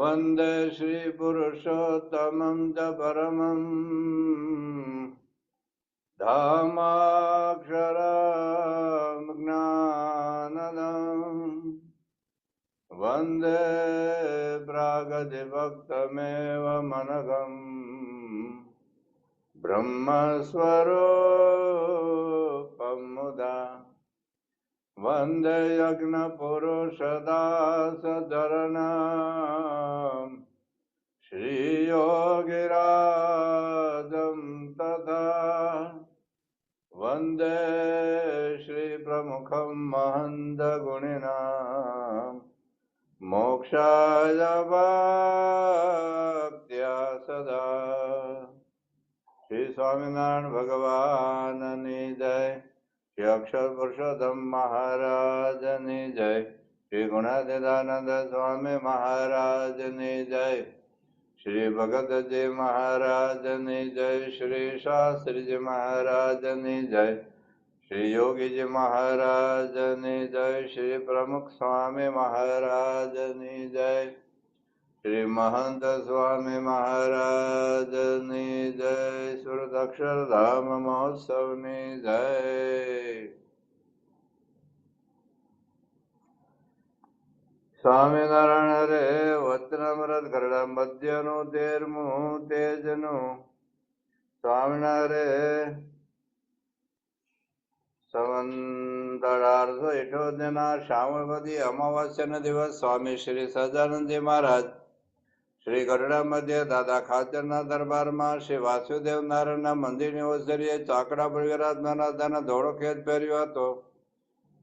વંદે શ્રી પુરુષોત્તમં ચ પરમં ધામાક્ષરં જ્ઞાનદં વંદે પ્રાગતિભક્તમેવ મનઘં બ્રહ્મસ્વરૂપં મુદા વંદે યજ્ઞપુરુષદાસચરણં શ્રીયોગિરાજં તથા વંદે શ્રીપ્રમુખં મહંતગુણિનાં મોક્ષાય ભક્ત્યા સદા. શ્રી સ્વામિનારાયણ ભગવાનની જય. શ્રી અક્ષર પુરુષોત્તમ મહારાજની જય. શ્રી ગુણાતીતાનંદ સ્વામી મહારાજની જય. શ્રી ભગતજી મહારાજની જય. શ્રી શાસ્ત્રીજી મહારાજની જય. શ્રી યોગીજી મહારાજની જય. શ્રી પ્રમુખ સ્વામી મહારાજની જય. શ્રી મહંત સ્વામી મહારાજની જય. સુરત અક્ષરધામ મહોત્સવની જય. સ્વામિનારાયણ હરે વચનામૃત ગરડા મધ્યનું 13મું તેજનું. સ્વામિનારાયણ સંવત 1878 શ્રાવણવદી અમાવાસ્યાના દિવસ સ્વામી શ્રી સહજાનંદજી મહારાજ શ્રી ગરડા મધ્ય દાદા ખાચરના દરબારમાં શ્રી વાસુદેવ નારાયણના મંદિરની ઓસરીએ ચાકડા પર વિરાજમાન દાદાના ધોળો ખેત પહેર્યો હતો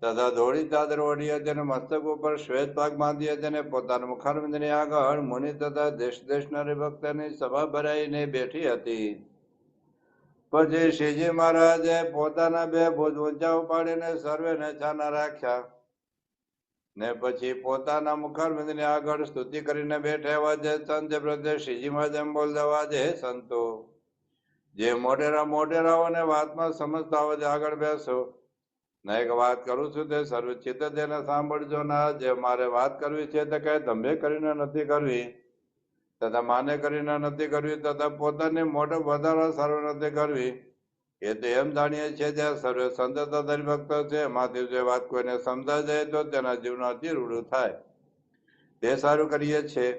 તથા ધોળી ચાદર ઓઢી હતી અને મસ્તક ઉપર શ્વેત પાક બાંધી હતી અને પોતાના મુખારવિંદની આગળ મુનિ તથા દેશ દેશના ભક્તની સભા ભરાઈને બેઠી હતી. પછી શ્રીજી મહારાજે પોતાના 2 ભુજ ઊંચા ઉપાડીને સર્વેને છાના રાખ્યા ને પછી પોતાના મુખારવિંદની આગળ સ્તુતિ કરીને બેઠા એવા જે સંત પ્રત્યે શ્રીજી મહારાજ એમ બોલતા હે સંતો, જે મોઢેરાઓને વાતમાં સમજતા હોય આગળ બેસો. ને એક વાત કરું છું તે સર્વચિત્ત તેને સાંભળજો ના. જે મારે વાત કરવી છે તે કઈ ધંભે કરીને નથી કરવી તથા માને કરીને નથી કરવી તથા પોતાની મોઢે વધારવા સારું નથી કરવી. એ તો એમ જાણીએ છીએ જ્યાં સર્વે સંત તથા ભક્ત છે એમાંથી જે વાત કોઈને સમજાય જાય તો તેના જીવનું અતિ રૂડું થાય તે સારું કરીએ છીએ.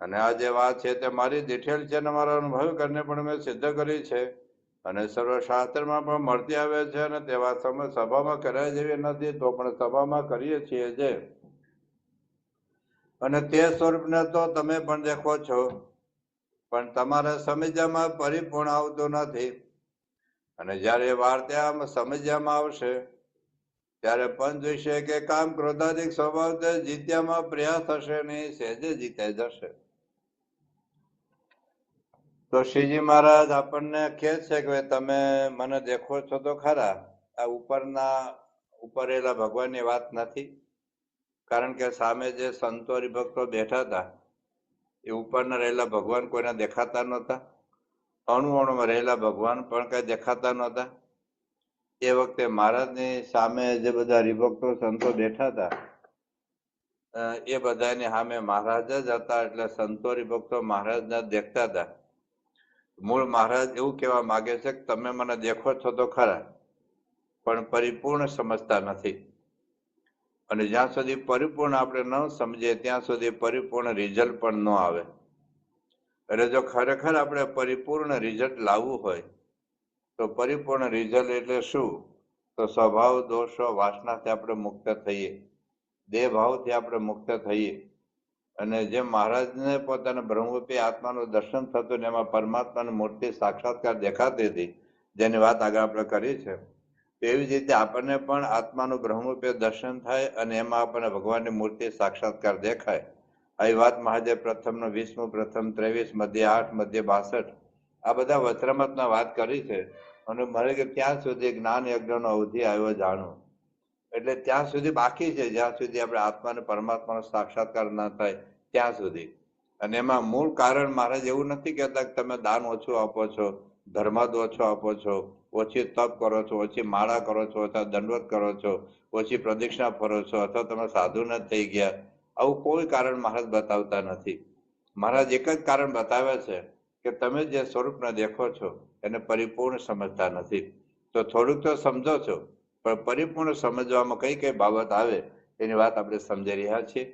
અને આ જે વાત છે તે મારી દીઠેલ છે અને મારા અનુભવ કરીને પણ મેં સિદ્ધ કરી છે અને સર્વશાસ્ત્રમાં પણ મળતી આવે છે અને તે વાત સભામાં કરાય જેવી નથી તો પણ સભામાં કરીએ છીએ જે. અને તે સ્વરૂપને તો તમે પણ દેખો છો પણ તમારા સમજમાં પરિપૂર્ણ આવતું નથી. અને જયારે વાર્તા સમજ્યામાં આવશે ત્યારે પંચ વિશે કે કામ ક્રોધાધિક સ્વભાવ જીત્યામાં પ્રયાસ થશે નહીં, સહેજે જીતાઈ જશે. તો શ્રીજી મહારાજ આપણને કહે છે કે તમે મને દેખો છો તો ખરા. આ ઉપરેલા ભગવાનની વાત નથી, કારણ કે સામે જે સંતો હરિભક્તો બેઠા હતા એ ઉપરના રહેલા ભગવાન કોઈને દેખાતા નહોતા. અણુમાં રહેલા ભગવાન પણ કઈ દેખાતા નહોતા. એ વખતે મહારાજની સામે જે બધા હરિભક્તો સંતો બેઠા હતા એ બધાની સામે મહારાજ જ હતા. એટલે સંતો હરિભક્તો મહારાજને દેખતા હતા. મૂળ મહારાજ એવું કહેવા માંગે છે કે તમે મને દેખો છો તો ખરા પણ પરિપૂર્ણ સમજતા નથી. અને જ્યાં સુધી પરિપૂર્ણ આપણે ન સમજીએ ત્યાં સુધી પરિપૂર્ણ રિઝલ્ટ પણ ન આવે. એટલે જો ખરેખર આપણે પરિપૂર્ણ રિઝલ્ટ લાવવું હોય તો પરિપૂર્ણ રિઝલ્ટ એટલે શું? તો સ્વભાવ દોષો વાસનાથી આપણે મુક્ત થઈએ, દેહ ભાવથી આપણે મુક્ત થઈએ. અને જેમ મહારાજને પોતાના બ્રહ્મરૂપી આત્માનું દર્શન થતું ને એમાં પરમાત્માની મૂર્તિ સાક્ષાત્કાર દેખાતી હતી જેની વાત આગળ આપણે કરી છે. એવી જ રીતે આપણને પણ આત્માનું બ્રહ્મરૂપે દર્શન થાય અને એમાં આપણને ભગવાનની મૂર્તિ સાક્ષાત્કાર દેખાય. આવી વાત મહાદેવ પ્રથમનો 20મું પ્રથમ 23 મધ્ય 8 મધ્ય 62 આ બધા વચરામૃતમાં વાત કરી છે. અને મારે કે ત્યાં સુધી જ્ઞાન યજ્ઞનો અવધિ આવ્યો જાણું એટલે ત્યાં સુધી બાકી છે, જ્યાં સુધી આપણે આત્માને પરમાત્માનો સાક્ષાત્કાર ના થાય ત્યાં સુધી. અને એમાં મૂળ કારણ મહારાજ એવું નથી કહેતા કે તમે દાન ઓછું આપો છો, ધર્માદ ઓછો આપો છો, ઓછી તપ કરો છો, ઓછી માળા કરો છો, અથવા દંડવત કરો છો, ઓછી પ્રદક્ષિણા ફરો છો, અથવા તમે સાધુ ન થઈ ગયા. આવું કોઈ કારણ મહારાજ બતાવતા નથી. મહારાજ એક જ કારણ બતાવે છે કે તમે જે સ્વરૂપને દેખો છો એને પરિપૂર્ણ સમજતા નથી. તો થોડુંક તો સમજો છો, પણ પરિપૂર્ણ સમજવામાં કઈ કઈ બાબત આવે એની વાત આપણે સમજી રહ્યા છીએ.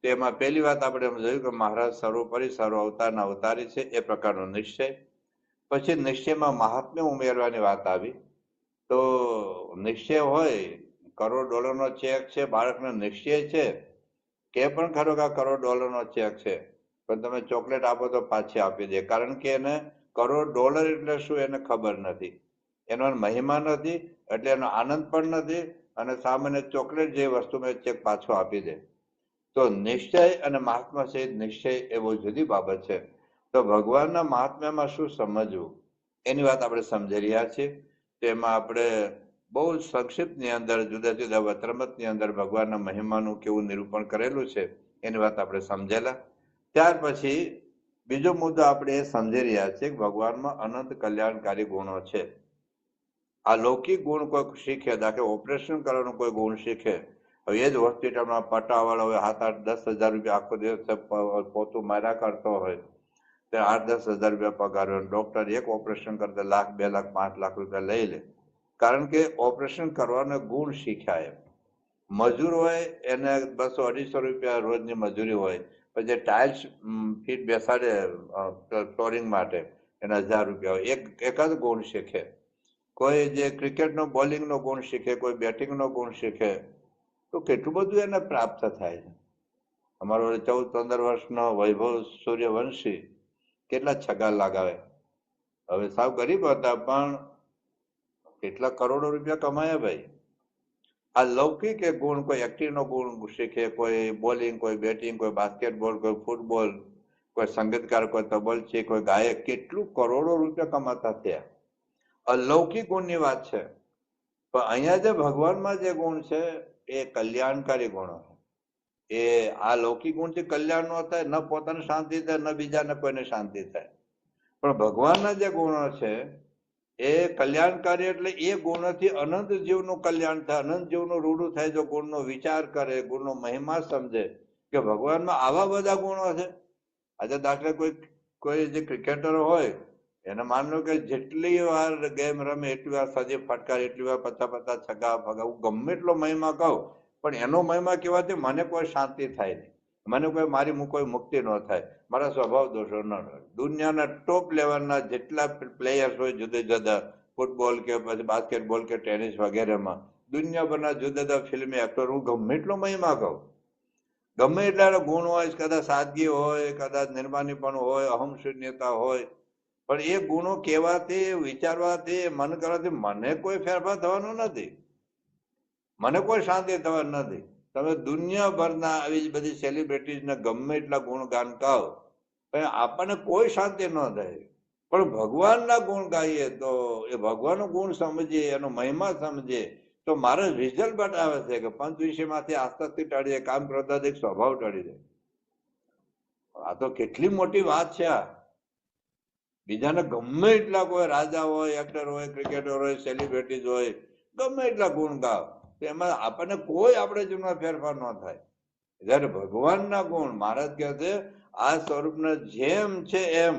તો એમાં પહેલી વાત આપણે જોયું કે મહારાજ સર્વોપરી સર્વ અવતારના અવતારી છે એ પ્રકારનો નિશ્ચય. પછી નિશ્ચયમાં મહાત્મ્ય ઉમેરવાની વાત આવી. તો નિશ્ચય હોય, કરોડ ડોલરનો ચેક છે, બાળકનો નિશ્ચય છે કે પણ ખરો કે $1 ચેક છે, પણ તમે ચોકલેટ આપો તો પાછી આપી દે, કારણ કે એને $1 એટલે શું એને ખબર નથી, એનો મહિમા નથી, એટલે એનો આનંદ પણ નથી, અને સામાન્ય ચોકલેટ જે વસ્તુ ચેક પાછો આપી દે. તો નિશ્ચય અને મહાત્મા સહિત નિશ્ચય એ બહુ જુદી બાબત છે. તો ભગવાનના મહાત્મ્યમાં શું સમજવું એની વાત આપણે સમજી રહ્યા છીએ. તેમાં આપણે બહુ સંક્ષિપ્તની અંદર જુદા જુદા વત્રમતની અંદર ભગવાનના મહિમાનું કેવું નિરૂપણ કરેલું છે એની વાત આપણે સમજેલા. ત્યાર પછી બીજો મુદ્દો આપણે એ સમજી રહ્યા છીએ કે ભગવાનમાં અનંત કલ્યાણકારી ગુણો છે. આ લૌકિક ગુણ કોઈ શીખે, દાખલે ઓપરેશન કરવાનો કોઈ ગુણ શીખે, હવે એ જ હોસ્પિટલમાં પટાવાળો હોય, 7-8-10 હજાર રૂપિયા આખો દિવસ પોતું માર્યા કરતો હોય, તે 8-10 હજાર રૂપિયા પગાર હોય, ડોક્ટર એક ઓપરેશન કરતા લાખ, 2 લાખ, 5 લાખ રૂપિયા લઈ લે, કારણ કે ઓપરેશન કરવાનો ગુણ શીખ્યા. એમ મજૂર હોય એને 200-250 રૂપિયા રોજની મજૂરી હોય, પછી ટાઇલ્સ ફીટ બેસાડે ફ્લોરિંગ માટે એના 1000 રૂપિયા હોય, એક જ ગુણ શીખે. કોઈ જે ક્રિકેટનો બોલિંગનો ગુણ શીખે, કોઈ બેટિંગનો ગુણ શીખે, તો કેટલું બધું એને પ્રાપ્ત થાય છે. અમારો 14-15 વર્ષનો વૈભવ સૂર્યવંશી કેટલા છગ્ગા લગાવે, હવે સાવ ગરીબ હતા પણ કેટલા કરોડો રૂપિયા કમાયા ભાઈ. આ લૌકિક એક ગુણ, કોઈ એક્ટિંગનો ગુણ શીખે, કોઈ બોલિંગ, કોઈ બેટિંગ, કોઈ બાસ્કેટબોલ, કોઈ ફૂટબોલ, કોઈ સંગીતકાર, કોઈ તબલચી, કોઈ ગાયક, કેટલું કરોડો રૂપિયા કમાતા થયા. અલૌકિક ગુણની વાત છે. પણ અહીંયા જે ભગવાનમાં જે ગુણ છે એ કલ્યાણકારી ગુણો છે. એ આ લૌકિક ગુણથી કલ્યાણ ન થાય, ન પોતાને શાંતિ થાય, ન બીજાને કોઈને શાંતિ થાય. પણ ભગવાનના જે ગુણો છે એ કલ્યાણકારી, એટલે એ ગુણોથી અનંત જીવનું કલ્યાણ થાય, અનંત જીવનું રૂડું થાય જો ગુણનો વિચાર કરે, ગુણનો મહિમા સમજે કે ભગવાનમાં આવા બધા ગુણો છે. આજે દાખલે કોઈ જે ક્રિકેટરો હોય એને માન લો કે જેટલી વાર ગેમ રમે એટલી વાર સજી ફટકાર, એટલી વાર 50-50 છગ્ગા ફગા, હું ગમે એટલો મહિમા કહું પણ એનો મહિમા કહેવાથી મને કોઈ શાંતિ થાય નહીં, મને મારી કોઈ મુક્તિ ન થાય, મારા સ્વભાવ દોષો ન હોય. દુનિયાના ટોપ લેવલના જેટલા પ્લેયર્સ હોય જુદા જુદા, ફૂટબોલ કે પછી બાસ્કેટબોલ કે ટેનિસ વગેરેમાં, દુનિયાભરના જુદા જુદા ફિલ્મી એક્ટર, હું ગમે એટલો મહિમા કહું, ગમે એટલા ગુણ હોય, કદાચ સાદગી હોય, કદાચ નિર્માનીપણું હોય, અહમ શૂન્યતા હોય, પણ એ ગુણો કહેવાથી, વિચારવાથી, મન કરવાથી મને કોઈ ફેરફાર થવાનો નથી, મને કોઈ શાંતિ થવાની નથી. તમે દુનિયાભરના આવી બધી સેલિબ્રિટીઝને ગમે એટલા ગુણગાન કહો, આપણને કોઈ શાંતિ ન થાય. પણ ભગવાનના ગુણ ગાઈએ તો એ ભગવાનનો ગુણ સમજીએ, એનો મહિમા સમજીએ તો મારો રિઝલ્ટ બતાવે છે કે પંચ વિષયમાંથી આસક્તિ ટળી જાય, કામ ક્રોધાદિક સ્વભાવ ટળી જાય. આ તો કેટલી મોટી વાત છે. આ બીજાને ગમે એટલા, કોઈ રાજા હોય, એક્ટર હોય, ક્રિકેટર હોય, સેલિબ્રિટીઝ હોય, ગમે એટલા ગુણ ગાવ, એમાં આપણને કોઈ આપણે જીવનમાં ફેરફાર ન થાય. જયારે ભગવાનના ગુણ, મહારાજ કહે છે આ સ્વરૂપને જેમ છે એમ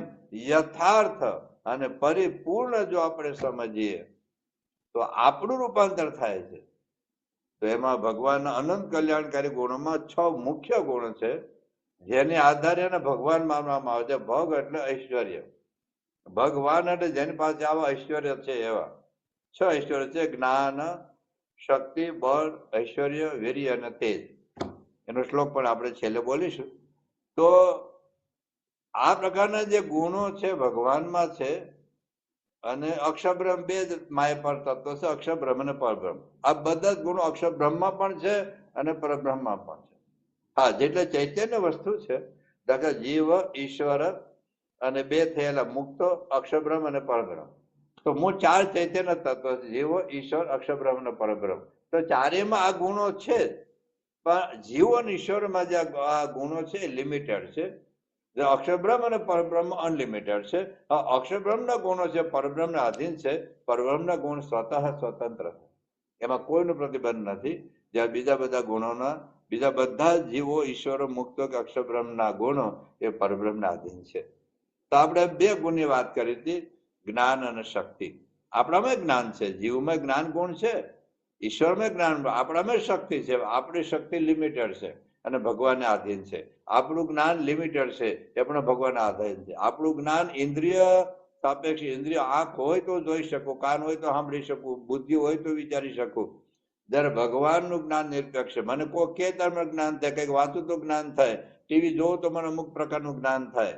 યથાર્થ અને પરિપૂર્ણ જો આપણે સમજીએ તો આપણું રૂપાંતર થાય છે. તો એમાં ભગવાનના અનંત કલ્યાણકારી ગુણોમાં 6 મુખ્ય ગુણ છે જેને આધારે ભગવાન માનવામાં આવે છે. ભગ એટલે ઐશ્વર્ય, ભગવાન એટલે જેની પાસે આવા ઐશ્વર્ય છે એવા 6 ઐશ્વર્ય છે: જ્ઞાન, શક્તિ, બળ, ઐશ્વર્ય, વીર્ય અને તેજ. એનો શ્લોક પણ આપણે છેલ્લે બોલીશું. તો આ પ્રકારના જે ગુણો છે ભગવાનમાં છે, અને અક્ષરબ્રહ્મ બે જ માય પર તત્વ છે, અક્ષરબ્રહ્મ અને પરબ્રહ્મ. આ બધા જ ગુણો અક્ષરબ્રહ્મમાં પણ છે અને પરબ્રહ્મમાં પણ છે. હા, જેટલે ચૈતન્ય વસ્તુ છે, દાખલા જીવ, ઈશ્વર અને બે થયેલા મુક્તો, અક્ષરબ્રહ્મ અને પરબ્રહ્મ. તો મૂળ 4 ચૈતન્ય તત્વ છે: જીવ, ઈશ્વર, અક્ષરબ્રહ્મ અને પરબ્રહ્મ. તો ચારેયમાં આ ગુણો છે, પણ જીવ અને ઈશ્વરમાં જે આ ગુણો છે લિમિટેડ છે. અક્ષરબ્રહ્મ અને પરબ્રહ્મ અનલિમિટેડ છે. અક્ષરબ્રહ્મના ગુણો છે પરબ્રહ્મના આધીન છે, પરબ્રહ્મના ગુણ સ્વતઃ સ્વતંત્ર છે, એમાં કોઈનો પ્રતિબંધ નથી. જ્યારે બીજા બધા ગુણોના બીજા બધા જીવો ઈશ્વરો મુક્તો કે અક્ષર બ્રહ્મના ગુણો એ પરબ્રહ્મના આધીન છે. તો આપણે બે ગુણની વાત કરી હતી, જ્ઞાન અને શક્તિ. આપણામાં જ્ઞાન છે, જીવમાં જ્ઞાન ગુણ છે, ઈશ્વરમાં જ્ઞાન, આપણામાં શક્તિ છે. આપણી શક્તિ લિમિટેડ છે અને ભગવાનને આધીન છે. આપણું જ્ઞાન લિમિટેડ છે એ પણ ભગવાનને આધીન છે. આપણું જ્ઞાન ઇન્દ્રિય સાપેક્ષ, ઇન્દ્રિય આંખ હોય તો જોઈ શકું, કાન હોય તો સાંભળી શકું, બુદ્ધિ હોય તો વિચારી શકું. જ્યારે ભગવાનનું જ્ઞાન નિરપેક્ષ છે. મને કોઈ કે તમને જ્ઞાન થાય, કંઈક વાંચું તો જ્ઞાન થાય, ટીવી જોવું તો મને અમુક પ્રકારનું જ્ઞાન થાય.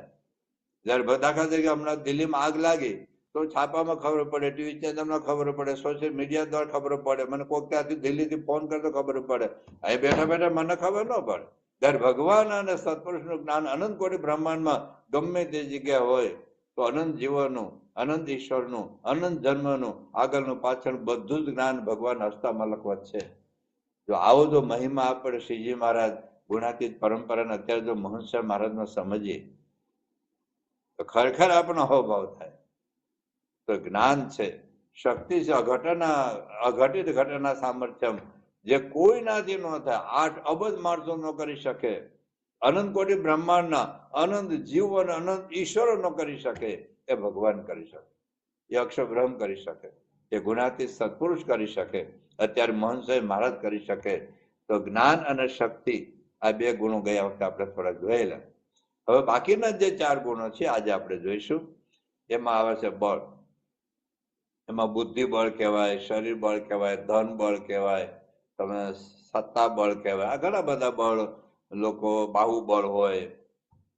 જયારે દાખલા તરીકે હમણાં દિલ્હીમાં આગ લાગી તો છાપામાં ખબર પડે, ટીવી ચેનલમાં ખબર પડે, સોશિયલ મીડિયા દ્વારા ખબર પડે, મને કોઈ ત્યાંથી દિલ્હીથી ફોન કરતો ખબર પડે. અહીં બેઠા બેઠા મને ખબર ન પડે. ત્યારે ભગવાન અને સત્પુરુષનું જ્ઞાન અનંત કોટી બ્રહ્માંડમાં ગમે તે જગ્યા હોય તો અનંત જીવનનું, અનંત ઈશ્વરનું, અનંત જન્મનું, આગળનું પાછળ બધું જ જ્ઞાન ભગવાન હસ્તામલકવત છે. જો આવો જો મહિમા આપણે શ્રીજી મહારાજ ગુણાતીત પરંપરાને અત્યારે જો મહંસર મહારાજનો સમજીએ તો ખરેખર આપણો અહોભાવ થાય. તો જ્ઞાન છે, શક્તિ છે, અઘટિત ઘટના સામર્થ્યમ, જે કોઈનાથી ન થાય. 8 અબજ માણસો ન કરી શકે, અનંત કોટી બ્રહ્માંડના અનંત જીવ અને અનંત ઈશ્વરો ન કરી શકે, એ ભગવાન કરી શકે, એ અક્ષર બ્રહ્મ કરી શકે, એ ગુણાતીત સત્પુરુષ કરી શકે, અત્યારે મહંસ મહારાજ કરી શકે. તો જ્ઞાન અને શક્તિ આ બે ગુણો ગયા વખતે આપણે થોડા જોયેલા. હવે બાકીના જે 4 ગુણો છે આજે આપણે જોઈશું. એમાં આવે છે બળ. એમાં બુદ્ધિ બળ કહેવાય, શરીર બળ કહેવાય, ધન બળ કહેવાય, તમે સત્તા બળ કહેવાય. આ ઘણા બધા બળ, લોકો બાહુબળ હોય,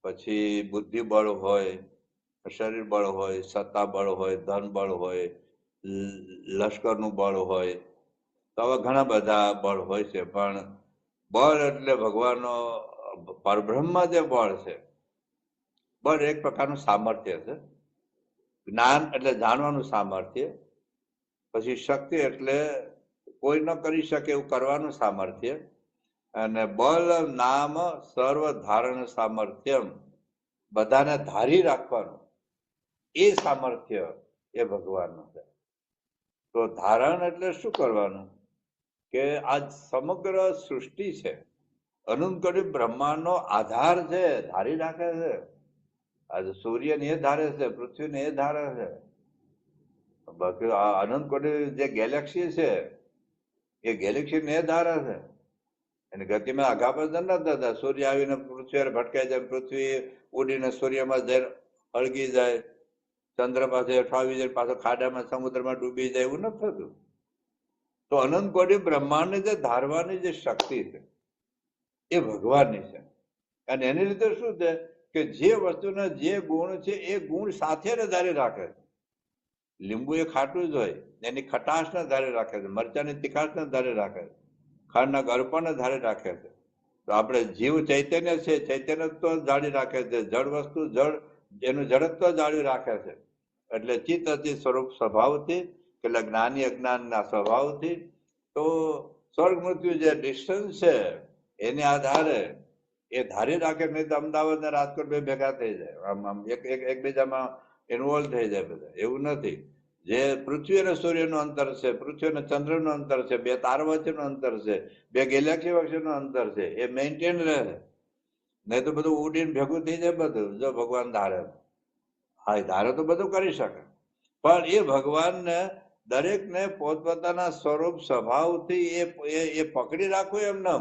પછી બુદ્ધિ બળ હોય, શરીર બળ હોય, સત્તા બળ હોય, ધન બળ હોય, લશ્કરનું બળ હોય. તો આવા ઘણા બધા બળ હોય છે. પણ બળ એટલે ભગવાનનો પરબ્રહ્મમાં જે બળ છે, બળ એક પ્રકારનું સામર્થ્ય છે. જ્ઞાન એટલે જાણવાનું સામર્થ્ય, પછી શક્તિ એટલે કોઈ ન કરી શકે એવું કરવાનું સામર્થ્ય, અને બલ નામ સર્વ ધારણ સામર્થ્યમ, બધાને ધારી રાખવાનું એ સામર્થ્ય એ ભગવાનનું છે. તો ધારણ એટલે શું કરવાનું કે આ સમગ્ર સૃષ્ટિ છે, અનંત કોટી બ્રહ્માંડનો આધાર છે, ધારી રાખે છે. આજે સૂર્યને એ ધારે છે, પૃથ્વીને એ ધારે છે, બાકી અનંત કોટી જે ગેલેક્સી છે એ ગેલેક્સીને એ ધારે છે. એની ગતિમાં આઘા પર નથી થતા. સૂર્ય આવીને પૃથ્વી ભટકાઈ જાય, પૃથ્વી ઉડીને સૂર્યમાં જઈને અળગી જાય, ચંદ્ર પાસે ઠાવી જાય, પાછો ખાડામાં સમુદ્રમાં ડૂબી જાય, એવું નથી થતું. તો અનંત કોટી બ્રહ્માંડને જે ધારવાની જે શક્તિ છે એ ભગવાનની છે. અને એની રીતે શું છે કે જે વસ્તુના જે ગુણ છે એ ગુણ સાથે ધારી રાખે છે. લીંબુ એ ખાટું જ હોય, એની ખટાશને ધારે રાખે છે, મરચાની તીખાશને ધારે રાખે છે, ખાંડના ગળપણને ધારે રાખે છે. તો આપણે જીવ ચૈતન્ય છે, ચૈતન્યત્વ જાળી રાખે છે, જળ વસ્તુ જળ એનું જડત્વ જાળવી રાખે છે. એટલે ચિત્ત અતિ સ્વરૂપ સ્વભાવથી, એટલે જ્ઞાની અજ્ઞાનના સ્વભાવથી. તો સ્વર્ગ મૃત્યુ જે ડિસ્ટન્સ છે એને આધારે એ ધારી રાખે. નહીં તો અમદાવાદ ને રાજકોટ બે ભેગા થઈ જાય, આમ એકબીજામાં ઇન્વોલ્વ થઈ જાય બધા. એવું નથી. જે પૃથ્વી અને સૂર્યનું અંતર છે, પૃથ્વી અને ચંદ્રનું અંતર છે, 2 તારા વચ્ચેનું અંતર છે, 2 ગેલેક્સી વચ્ચેનું અંતર છે, એ મેન્ટેન રહે. નહીં તો બધું ઉડીને ભેગું થઈ જાય બધું, જો ભગવાન ધારે. હા, એ ધારે તો બધું કરી શકે, પણ એ ભગવાનને દરેકને પોતપોતાના સ્વરૂપ સ્વભાવથી એ પકડી રાખવું એમને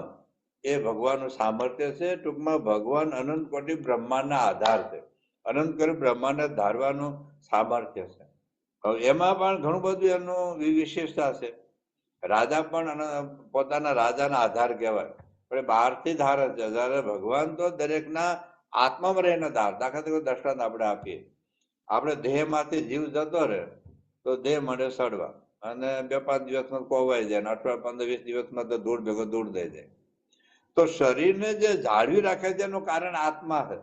એ ભગવાનનું સામર્થ્ય છે. ટૂંકમાં ભગવાન અનંત કોટી બ્રહ્માંડના આધાર છે, અનંત કોટી બ્રહ્માંડને ધારવાનું સામર્થ્ય છે. એમાં પણ ઘણું બધું એનું વિશેષતા છે. રાજા પણ પોતાના રાજાના આધાર કહેવાય, પણ બહારથી ધારે છે. જ્યારે ભગવાન તો દરેકના આત્મામાં રહીને ધાર. દાખલા તરીકે દ્રષ્ટાંત આપણે આપીએ, આપણે દેહમાંથી જીવ જતો રહે તો દેહ મળે સડવા, અને 2-5 દિવસમાં કોવાઈ જાય, 18-15-20 દિવસમાં તો ધૂળ ભેગો ધૂળ થઈ જાય. તો શરીરને જે જાળવી રાખે છે એનું કારણ આત્મા છે.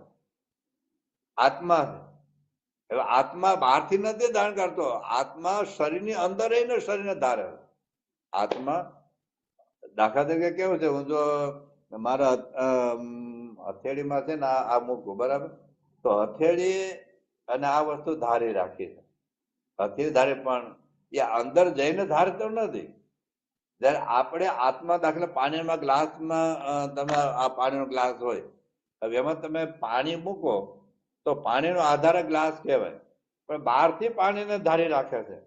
આત્મા છે. હવે આત્મા બહારથી નથી ધારણ કરતો, આત્મા શરીરની અંદર રહીને શરીરને ધારે. આત્મા દાખલા તરીકે કેવું છે, હું જો મારા હથેળીમાં છે ને આ મૂકું, બરાબર, તો હથેળી અને આ વસ્તુ ધારી રાખી છે. હથેળી ધારે, પણ એ અંદર જઈને ધારતો નથી. જયારે આપણે આત્મા દાખલા પાણીમાં ગ્લાસમાં તમે આ પાણીનો ગ્લાસ હોય, હવે એમાં તમે પાણી મૂકો તો પાણીનો આધાર ગ્લાસ કહેવાય, પણ બહારથી પાણીને ધારી રાખે છે.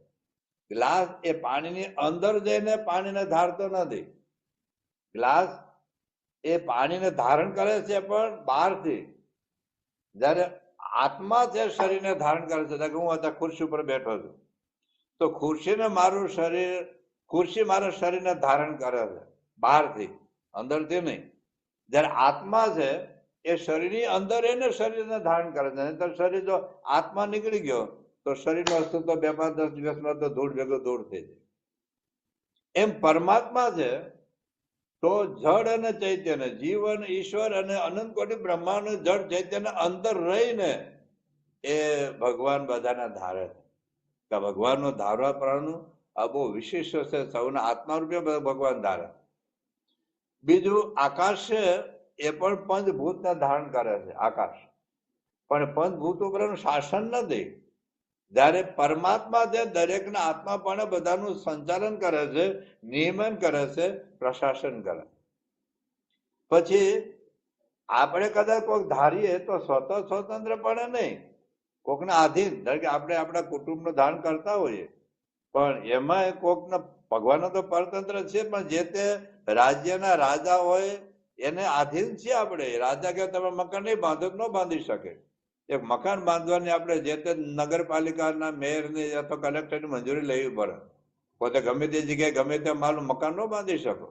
ગ્લાસ એ પાણીની અંદર જઈને પાણીને ધારતો નથી. ગ્લાસ એ પાણીને ધારણ કરે છે પણ બહારથી. જયારે આત્મા છે શરીરને ધારણ કરે છે. હું અત્યારે ખુરશી ઉપર બેઠો છું તો ખુરશીને મારું શરીર, ખુરશી મારા શરીરને ધારણ કરે છે બહારથી, અંદરથી નહીં. જયારે આત્મા છે એ શરીરની અંદર એને શરીરને ધારણ કરે છે. નહીંતર શરીર જો આત્મા નીકળી ગયો તો શરીરનું અસ્તિત્વ 2-5-10 દિવસમાં તો ધૂળ ભેગું ધૂળ થઈ જાય. એમ પરમાત્મા છે તો જળ અને ચૈતન્ય, જીવન, ઈશ્વર અને અનંત કોટી બ્રહ્માંડ જળ ચૈતન્ય અંદર રહીને એ ભગવાન બધાને ધારે છે. ભગવાનનો ધારવા પ્રમાણનું આ બહુ વિશિષ્ટ છે. સૌના આત્મા રૂપે ભગવાન ધારે. બીજું આકાશ છે એ પણ પંચભૂતને ધારણ કરે છે. આકાશ પણ પંચભૂત ઉપરનું શાસન નથી. જયારે પરમાત્મા છે દરેકના આત્માપણે બધાનું સંચાલન કરે છે, નિયમન કરે છે, પ્રશાસન કરે. પછી આપણે કદાચ કોઈક ધારીએ તો સ્વતંત્ર પણ નહીં, કોકના આધીન. ધારો કે આપણે આપણા કુટુંબનું ધારણ કરતા હોઈએ પણ એમાં કોકના, ભગવાનનો તો પરતંત્ર છે પણ જે તે રાજ્યના રાજા હોય એને આધીન છે આપણે. રાજા કે તમે મકાન નહીં બાંધો ન બાંધી શકે. એક મકાન બાંધવાની આપણે જે તે નગરપાલિકાના મેયરની અથવા કલેક્ટરની મંજૂરી લેવી પડે. પોતે ગમે તે જગ્યાએ ગમે તે માલનું મકાન ન બાંધી શકો.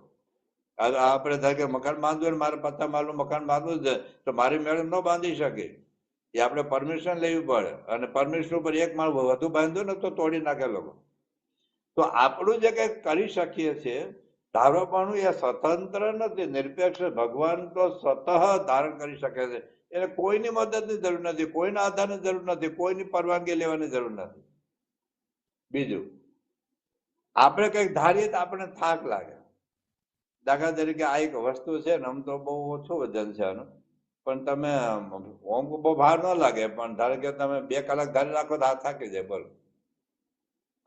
આપણે થાય કે મકાન બાંધવું, મારે 50 માલનું મકાન બાંધવું છે તો મારી મેળે ન બાંધી શકે. એ આપણે પરમિશન લેવી પડે, અને પરમિશન ઉપર એક માળ વધુ બાંધ્યો ને તો તોડી નાખે લોકો. તો આપણું જે કંઈક કરી શકીએ છીએ ધારવાપણું એ સ્વતંત્ર નથી, નિરપેક્ષ. ભગવાન તો સ્વતઃ ધારણ કરી શકે છે. એને કોઈની મદદની જરૂર નથી, કોઈના આધારની જરૂર નથી, કોઈની પરવાનગી લેવાની જરૂર નથી. બીજું, આપણે કંઈક ધારીએ તો આપણને થાક લાગે. દાખલા તરીકે આ એક વસ્તુ છે ને, આમ તો બહુ ઓછું વજન છે આનું, પણ તમે ઓમ બહુ ભાર ન લાગે, પણ ધારો કે તમે 2 કલાક ધારી રાખો તો હાથ થાકી જાય. બોલો.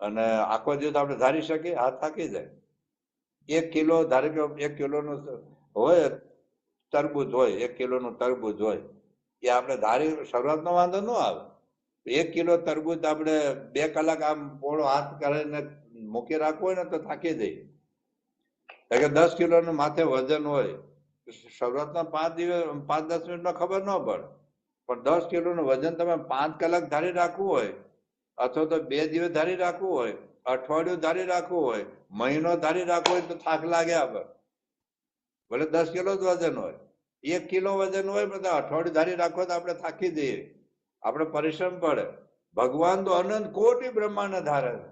અને આખો દિવસ આપણે ધારી શકીએ? હાથ થાકી જાય. 1 કિલો, ધારો કે 1 કિલોનું હોય તરબૂચ હોય, 1 કિલોનું તરબૂચ હોય, એ આપણે ધારી શરૂઆતનો વાંધો ન આવે. 1 કિલો તરબૂચ આપણે 2 કલાક આમ પોળો હાથ કરીને મૂકી રાખવો હોય ને તો થાકી જાય. કે 10 કિલોનું માથે વજન હોય, શરૂઆતના 5-10 મિનિટમાં ખબર ન પડે, પણ 10 કિલોનું વજન તમે 5 કલાક ધારી રાખવું હોય, અથવા તો 2 દિવસ ધારી રાખવું હોય, અઠવાડિયું ધારી રાખવું હોય, મહિનો ધારી રાખવો હોય તો થાક લાગે આપણે. ભલે 10 કિલો જ વજન હોય, 1 કિલો વજન હોય, બધા અઠવાડિયું ધારી રાખો તો આપણે થાકી જઈએ, આપણે પરિશ્રમ પડે. ભગવાન તો અનંત કોટી બ્રહ્માંડ ધારે છે,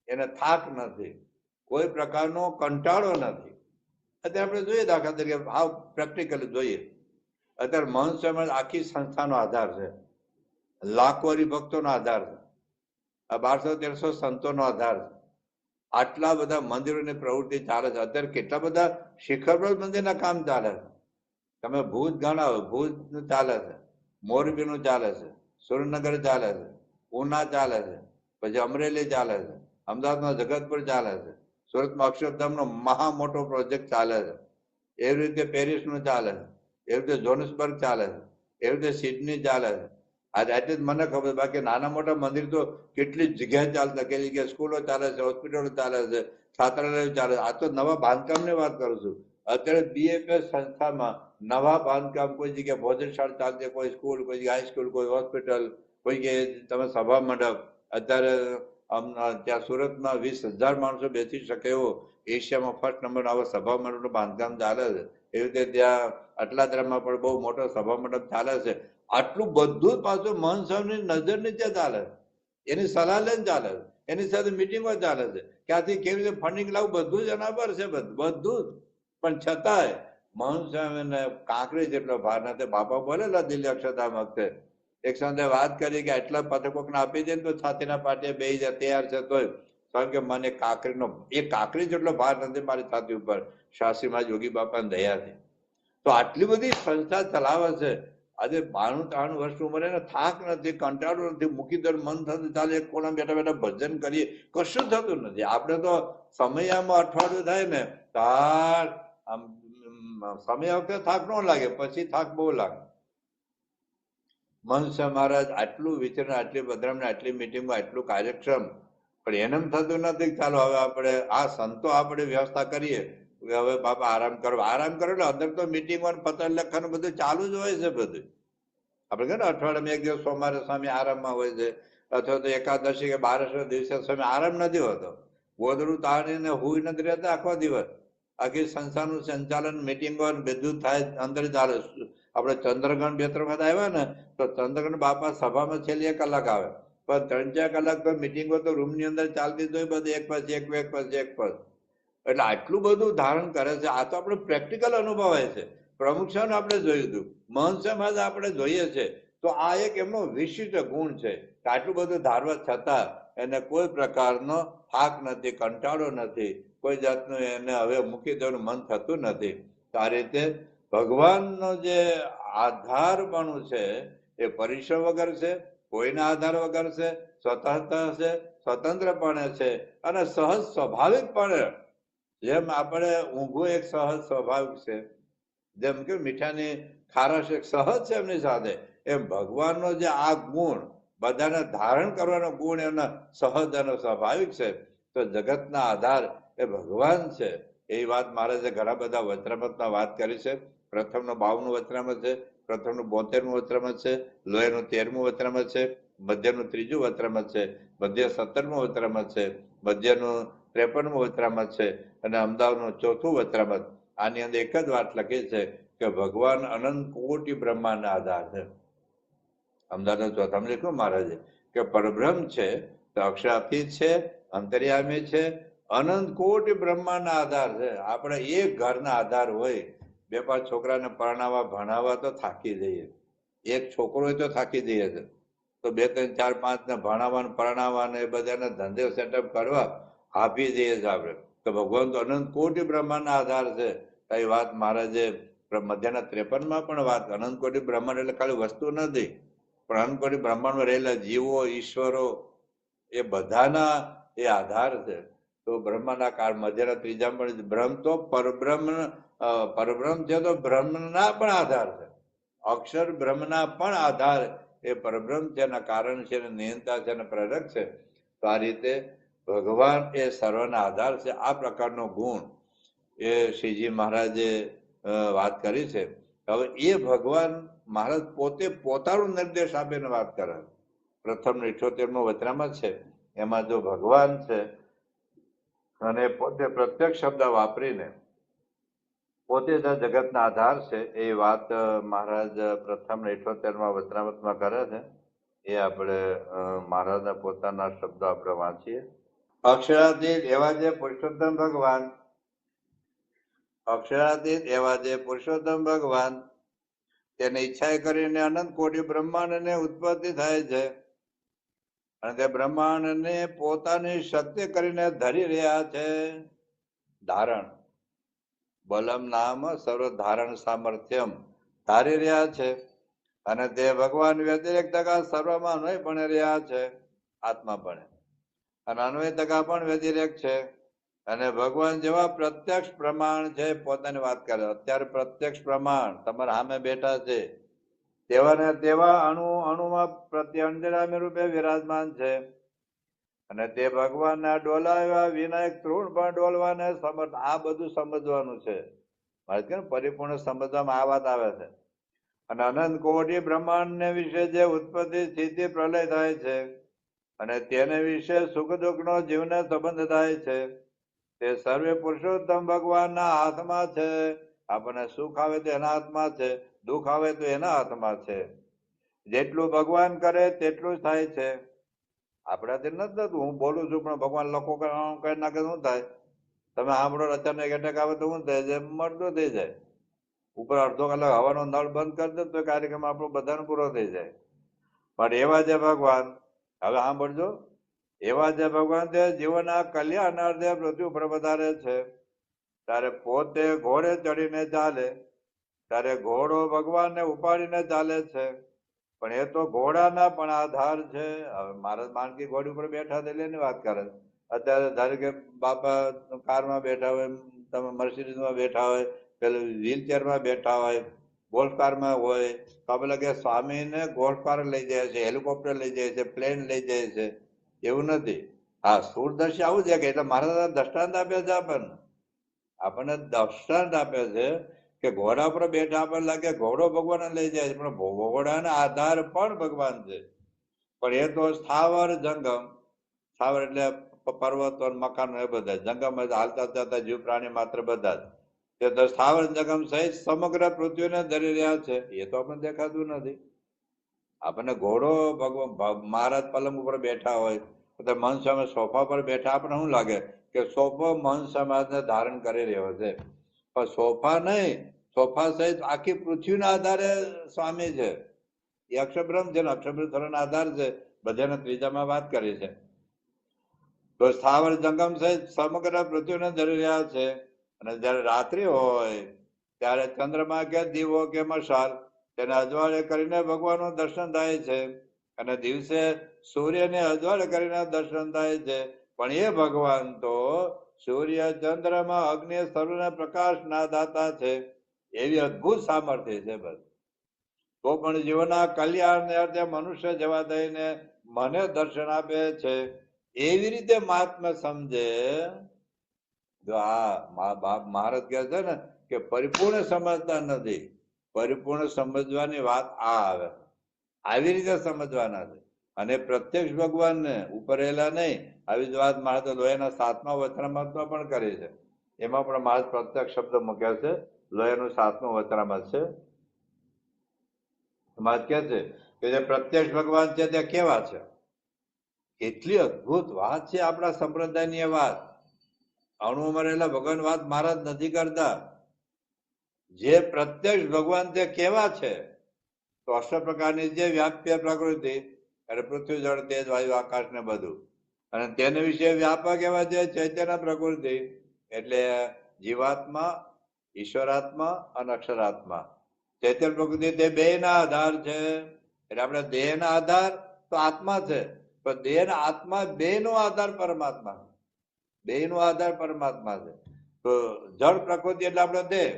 એને થાક નથી, કોઈ પ્રકારનો કંટાળો નથી. અત્યારે આપણે જોઈએ દાખલા તરીકે આ પ્રેક્ટિકલી જોઈએ, અત્યારે મહંત સ્વામી આખી સંસ્થાનો આધાર છે, લાખો હરિભક્તોનો આધાર છે, આ 1200-1300 સંતોનો આધાર છે, આટલા બધા મંદિરોની પ્રવૃત્તિ ચાલે છે. અત્યારે કેટલા બધા શિખરપ્રદ મંદિરના કામ ચાલે છે. તમે ભુજ ગણાવો, ભુજનું ચાલે છે, મોરબીનું ચાલે છે, સુરેન્દ્રનગર ચાલે છે, ઉના ચાલે છે, પછી અમરેલી ચાલે છે, અમદાવાદમાં જગતપુર ચાલે છે, સુરતમાં અક્ષરધામનો મહા મોટો પ્રોજેક્ટ ચાલે છે, એવી રીતે પેરિસનું ચાલે છે, એવી રીતે જોહાન્સબર્ગ ચાલે છે, એવી રીતે સિડની ચાલે છે. આજે આટલી જ મને ખબર, બાકી નાના મોટા મંદિર તો કેટલી જગ્યાએ ચાલતા, કેટલી જગ્યાએ સ્કૂલો ચાલે છે, હોસ્પિટલો ચાલે છે, છાત્રાલયો ચાલે છે. આ તો નવા બાંધકામની વાત કરું છું. અત્યારે BFS સંસ્થામાં નવા બાંધકામ, કોઈ જગ્યાએ ભોજનશાળા ચાલતી, કોઈ સ્કૂલ, કોઈ જગ્યાએ હાઈસ્કૂલ, કોઈ હોસ્પિટલ, કોઈ જગ્યાએ તમે સભા મંડપ. અત્યારે ત્યાં સુરતમાં 20,000 માણસો બેસી શકે એવો એશિયામાં ફર્સ્ટ નંબર આવો સભા મંડપનું બાંધકામ ચાલે છે. એવી રીતે ત્યાં અટલાદરામાં પણ બહુ મોટો સભા મંડપ ચાલે છે. આટલું બધું પાછું મહંત સ્વામીની નજર નીચે ચાલે છે, એની સલાહ લઈને ચાલે છે, એની સાથે મિટિંગો ચાલે છે, ક્યાંથી કેવી રીતે ફંડિંગ લાવવું બધું જ એના પર છે, બધું જ. પણ છતાંય મહંત સ્વામીને કાંકરી જેટલો ભાર નથી. બાપા બોલેલા દિલ્હી અક્ષરધામ વખતે એક સાથે વાત કરી કે આટલા પથકોકને આપી દે ને તો છાતીના પાટીએ બેસી જાય તૈયાર છે, તોય કારણ કે મને કાંકરી જેટલો ભાર નથી મારી છાતી ઉપર, શાસ્ત્રીમાં યોગી બાપાની દયાથી. તો આટલી બધી સંસ્થા ચલાવે છે, આજે 92-93 વર્ષ ઉંમરે ને થાક નથી, કંટાળો નથી, મૂકી દો મન થતું ચાલે એક કોણા બેઠા બેઠા ભજન કરીએ, કશું થતું નથી. આપણે તો સમયામાં અઠવાડિયું થાય ને તાર આમ સમય વખતે થાક ન લાગે, પછી થાક બહુ લાગે. મનસા મહારાજ આટલું વિચરણ, આટલી પધરામણી, આટલી મિટિંગમાં આટલું કાર્યક્ષમ, પણ એમ થતું નથી ચાલો હવે આપણે આ સંતો આપણે વ્યવસ્થા કરીએ હવે બાપા આરામ કરો એટલે અંદર તો મિટિંગ પત્ર લખવાનું બધું ચાલુ જ હોય છે. બધું આપણે કહે ને અઠવાડિયામાં એક દિવસ સોમવારે સ્વામી આરામમાં હોય છે, અથવા તો એકાદશી કે બારસના દિવસે સ્વામી આરામ નથી હોતો. ગોદડું તાણીને હુઈ નથી રહેતા આખો દિવસ. આખી સંસ્થાનું સંચાલન મિટિંગો બધું થાય, અંદર ચાલે. આપણે ચંદ્રગ્રહણ 2-3 વખત આવ્યા ને તો ચંદ્રગ્રહણ બાપા સભામાં છેલ્લી 1 કલાક આવે, પણ 3-4 કલાક તો મિટિંગો તો રૂમની અંદર ચાલતી જ હોય, બધું એક પછી એક એટલે આટલું બધું ધારણ કરે છે. આ તો આપણે પ્રેક્ટિકલ અનુભવાય છે. પ્રમુખ સાહેબ આપણે જોયું હતું, મહંત સાહેબ આપણે જોઈએ છે, તો આ એક એમનો વિશિષ્ટ ગુણ છે કે આટલું બધું ધારવા છતાં એને કોઈ પ્રકારનો થાક નથી, કંટાળો નથી, કોઈ જાતનું એને હવે મૂકી દેવાનું મન થતું નથી. તો આ રીતે ભગવાનનો જે આધારપણું છે એ પરિશ્રમ વગર છે, કોઈના આધાર વગર છે, સ્વતંત્રપણે છે અને સહજ સ્વાભાવિકપણે. જેમ આપણે ઊંઘવું એક સહજ સ્વાભાવિક છે, જેમ કે મીઠાની ખારશ એક સહજ છે એમની સાથે, એમ ભગવાનનો જે આ ગુણ બધાને ધારણ કરવાનો ગુણ એમના સહજ અને સ્વાભાવિક છે. તો જગતના આધાર એ ભગવાન છે. એ વાત મહારાજે ઘણા બધા વચનામૃતમાં વાત કરી છે. પ્રથમનું 52 વચનામૃત છે, પ્રથમનું 72 વચનામૃત છે, લોહીનું 13મું વચનામૃત છે, મધ્યનું 3જું વચનામૃત છે, મધ્ય 17મું વચનામૃત છે, મધ્યનું 53મું વચનામૃત છે અને અમદાવાદનું 4થું વચનામૃત. આની અંદર એક જ વાત લખી છે કે ભગવાન અનંત કોટી બ્રહ્માંડના આધાર છે. અમદાવાદનું 4થામાં લખ્યું મહારાજે કે પરબ્રહ્મ છે તો અક્ષરાતીત છે, અંતર્યામી છે, અનંત કોટી બ્રહ્માંડના આધાર છે. આપણે એક ઘરના આધાર હોય, 2-5 છોકરાને પરણાવવા ભણાવવા તો થાકી જઈએ, એક છોકરો હોય તો થાકી જઈએ છે, તો 2-3 4-5 ને ભણાવવા પરણાવવા એ બધાને ધંધે સેટઅપ કરવા આપી દઈએ છે આપણે. તો ભગવાન તો અનંત કોટી બ્રહ્માંડના આધાર છે. એ વાત મહારાજે મધ્યના 53માં પણ વાત, અનંત કોટી બ્રહ્માંડ એટલે ખાલી વસ્તુ નથી, પણ અનંત કોટી બ્રહ્માંડમાં રહેલા જીવો, ઈશ્વરો એ બધાના એ આધાર છે. તો બ્રહ્માના કાળ મધ્યના 3જામાં પણ બ્રહ્મ તો પરબ્રહ્મ છે, તો બ્રહ્મના પણ આધાર છે. અક્ષર બ્રહ્મના પણ આધાર એ પરબ્રહ્મ છે, એના કારણ છે, નિયંતા છે અને પ્રેરક છે. તો આ રીતે ભગવાન એ સર્વના આધાર છે. આ પ્રકારનો ગુણ એ શ્રીજી મહારાજે વાત કરી છે. હવે એ ભગવાન મહારાજ પોતે પોતાનો નિર્દેશ આપીને વાત કરે. પ્રથમ 78મું વચનામૃત છે, એમાં જો ભગવાન છે અને પોતે પ્રત્યક્ષ શબ્દ વાપરીને પોતે જગતના આધાર છે એ વાત મહારાજ પ્રથમ 78માં વચનામૃતમાં કરે છે. એ આપણે મહારાજના પોતાના શબ્દો આપણે વાંચીએ. અક્ષરાતીત એવા જે પુરુષોત્તમ ભગવાન, અક્ષરાતીત એવા જે પુરુષોત્તમ ભગવાન, તેની ઈચ્છા કરીને અનંત કોટી બ્રહ્માંડને ઉત્પત્તિ થાય છે અને તે બ્રહ્માંડને પોતાની શક્તિ કરીને ધરી રહ્યા છે. ધારણ બલમ નામ સર્વ ધારણ સામર્થ્યમ ધારી રહ્યા છે અને તે ભગવાન વ્યતિરેક ટકા સર્વમાં અન્વય પણ રહ્યા છે, આત્મા પણ અને અન્વય ટકા પણ વ્યતિરેક છે. અને ભગવાન જેવા પ્રત્યક્ષ પ્રમાણ છે, પોતાની વાત કરે. અત્યારે પ્રત્યક્ષ પ્રમાણ તમારા સામે બેઠા છે, તેવા ને તેવા અણુમાં પ્રત્યંતરામી રૂપે વિરાજમાન છે અને તે ભગવાનના ડોલાવ્યા વિનાયક તૃણ પણ ડોલવાને સમર્થ. આ બધું સમજવાનું છે મારે કે પરિપૂર્ણ સમજવામાં આ વાત આવે છે. અને અનંત કોટી બ્રહ્માંડને વિશે જે ઉત્પત્તિ સ્થિતિ પ્રલય થાય છે અને તેને વિશે સુખ દુઃખનો જીવને સંબંધ થાય છે, તે સર્વે પુરુષોત્તમ ભગવાનના હાથમાં છે. આપણને સુખ આવે તો એના હાથમાં છે, દુઃખ આવે તો એના હાથમાં છે. જેટલું ભગવાન કરે તેટલું જ થાય છે. આપણાથી નથી થતું. હું બોલું છું પણ ભગવાન લોકો કઈ નાખે શું થાય? તમે સાંભળો અચાનક એટેક આવે તો શું થાય છે? મળતું થઈ જાય. ઉપર અડધો કલાક હવાનો નળ બંધ કરી દે તો કાર્યક્રમ આપણો બધાનો પૂરો થઈ જાય. પણ એવા જે ભગવાન, હવે સાંભળજો, એવા જે ભગવાન તે જીવનના કલ્યાણાર્થે પૃથ્વી ઉપર પધારે છે, ત્યારે પોતે ઘોડે ચડીને ચાલે ત્યારે ઘોડો ભગવાનને ઉપાડીને ચાલે છે, પણ એ તો ઘોડાના પણ આધાર છે. હવે મહારાજ માનકી ઘોડી ઉપર બેઠા એટલે એની વાત કરે. અત્યારે ધારો કે બાપા કારમાં બેઠા હોય, તમે મર્સિડીઝમાં બેઠા હોય, પેલું વ્હીલચેરમાં બેઠા હોય, ગોલ્ફ કારમાં હોય, તો આપણે કે સ્વામીને ગોલ્ફ કાર લઈ જાય છે, હેલિકોપ્ટર લઈ જાય છે, પ્લેન લઈ જાય છે, એવું નથી. હા, સૂરદર્શી આવું છે કે એટલે મહારાજ દ્રષ્ટાંત આપે છે આપણને દ્રષ્ટાંત આપે છે કે ઘોડા પર બેઠા આપણને લાગે ઘોડો ભગવાન લઈ જાય છે, પણ ઘોડાના આધાર પણ ભગવાન છે. પણ એ તો સ્થાવર જંગમ, સ્થાવર એટલે પર્વતો મકાનો એ બધા, જંગમ હાલતા ચાલતા જીવ પ્રાણી માત્ર બધા જ તે સ્થાવર જંગમ સહિત સમગ્ર પૃથ્વીને ધરી રહ્યા છે. એ તો આપણને દેખાતું નથી. આપણને ઘોડો ભગવાન મહારાજ પલંગ ઉપર બેઠા હોય, મન સામે સોફા પર બેઠા, આપણને શું લાગે કે સોફો મન સમાજને ધારણ કરી રહ્યો છે, પણ સોફા નહીં, સોફા સહિત આખી પૃથ્વીના આધારે સ્વામી છે. એ અક્ષરબ્રહ્મ છે ને, અક્ષરબ્રહ્મ આધાર છે. બધાને ત્રીજામાં વાત કરી છે. તો સ્થાવર જંગમ સહિત સમગ્ર પૃથ્વીને ધરી રહ્યા છે. અને જયારે રાત્રિ હોય ત્યારે ચંદ્રમા કે દીવો કે મશાલ તેને અજવાળે કરીને ભગવાનનું દર્શન થાય છે, અને દિવસે સૂર્યને અજવાળે કરીને દર્શન થાય છે. પણ એ ભગવાન તો સૂર્ય, ચંદ્રમાં, અગ્નિ, સર્વને પ્રકાશ ના દાતા છે. એવી અદભુત સામર્થ્ય છે બસ. તો પણ જીવનના કલ્યાણને અર્થે મનુષ્ય જેવા થઈને મને દર્શન આપે છે. એવી રીતે મહાત્મા સમજે. જો આ મહારાજ કહે છે ને કે પરિપૂર્ણ સમજતા નથી, પરિપૂર્ણ સમજવાની વાત આ આવે, આવી રીતે સમજવાના છે. અને પ્રત્યક્ષ ભગવાનને ઉપરેલા નહીં, આવી જ વાત મહારાજ લોહીના 7મા વચનામૃતમાં પણ કરી છે. એમાં પણ મહારાજ પ્રત્યક્ષ શબ્દ મૂક્યા છે, લોહીનું 7મું વચનામૃત છે. મહારાજ કહે છે કે જે પ્રત્યક્ષ ભગવાન છે તે કેવા છે. કેટલી અદભુત વાત છે આપણા સંપ્રદાયની વાત. અણુમાં રહેલા ભગવાન વાત મહારાજ નથી કરતા. જે પ્રત્યક્ષ ભગવાન તે કેવા છે, તો 8 પ્રકારની જે વ્યાપ્ય પ્રકૃતિ, એટલે પૃથ્વી, જળ, તેજ, વાયુ, આકાશ ને બધું, અને તેને વિશે વ્યાપક એવા જે ચૈતન્ય પ્રકૃતિ, એટલે જીવાત્મા, ઈશ્વરાત્મા અને અક્ષરાત્મા. ચૈતન્ય પ્રકૃતિ તે બે ના આધાર છે. એટલે આપણે દેહ ના આધાર તો આત્મા છે, પણ દેહ ના આત્મા બે નો આધાર પરમાત્મા, બે નો આધાર પરમાત્મા છે. તો જળ પ્રકૃતિ એટલે આપણો દેહ,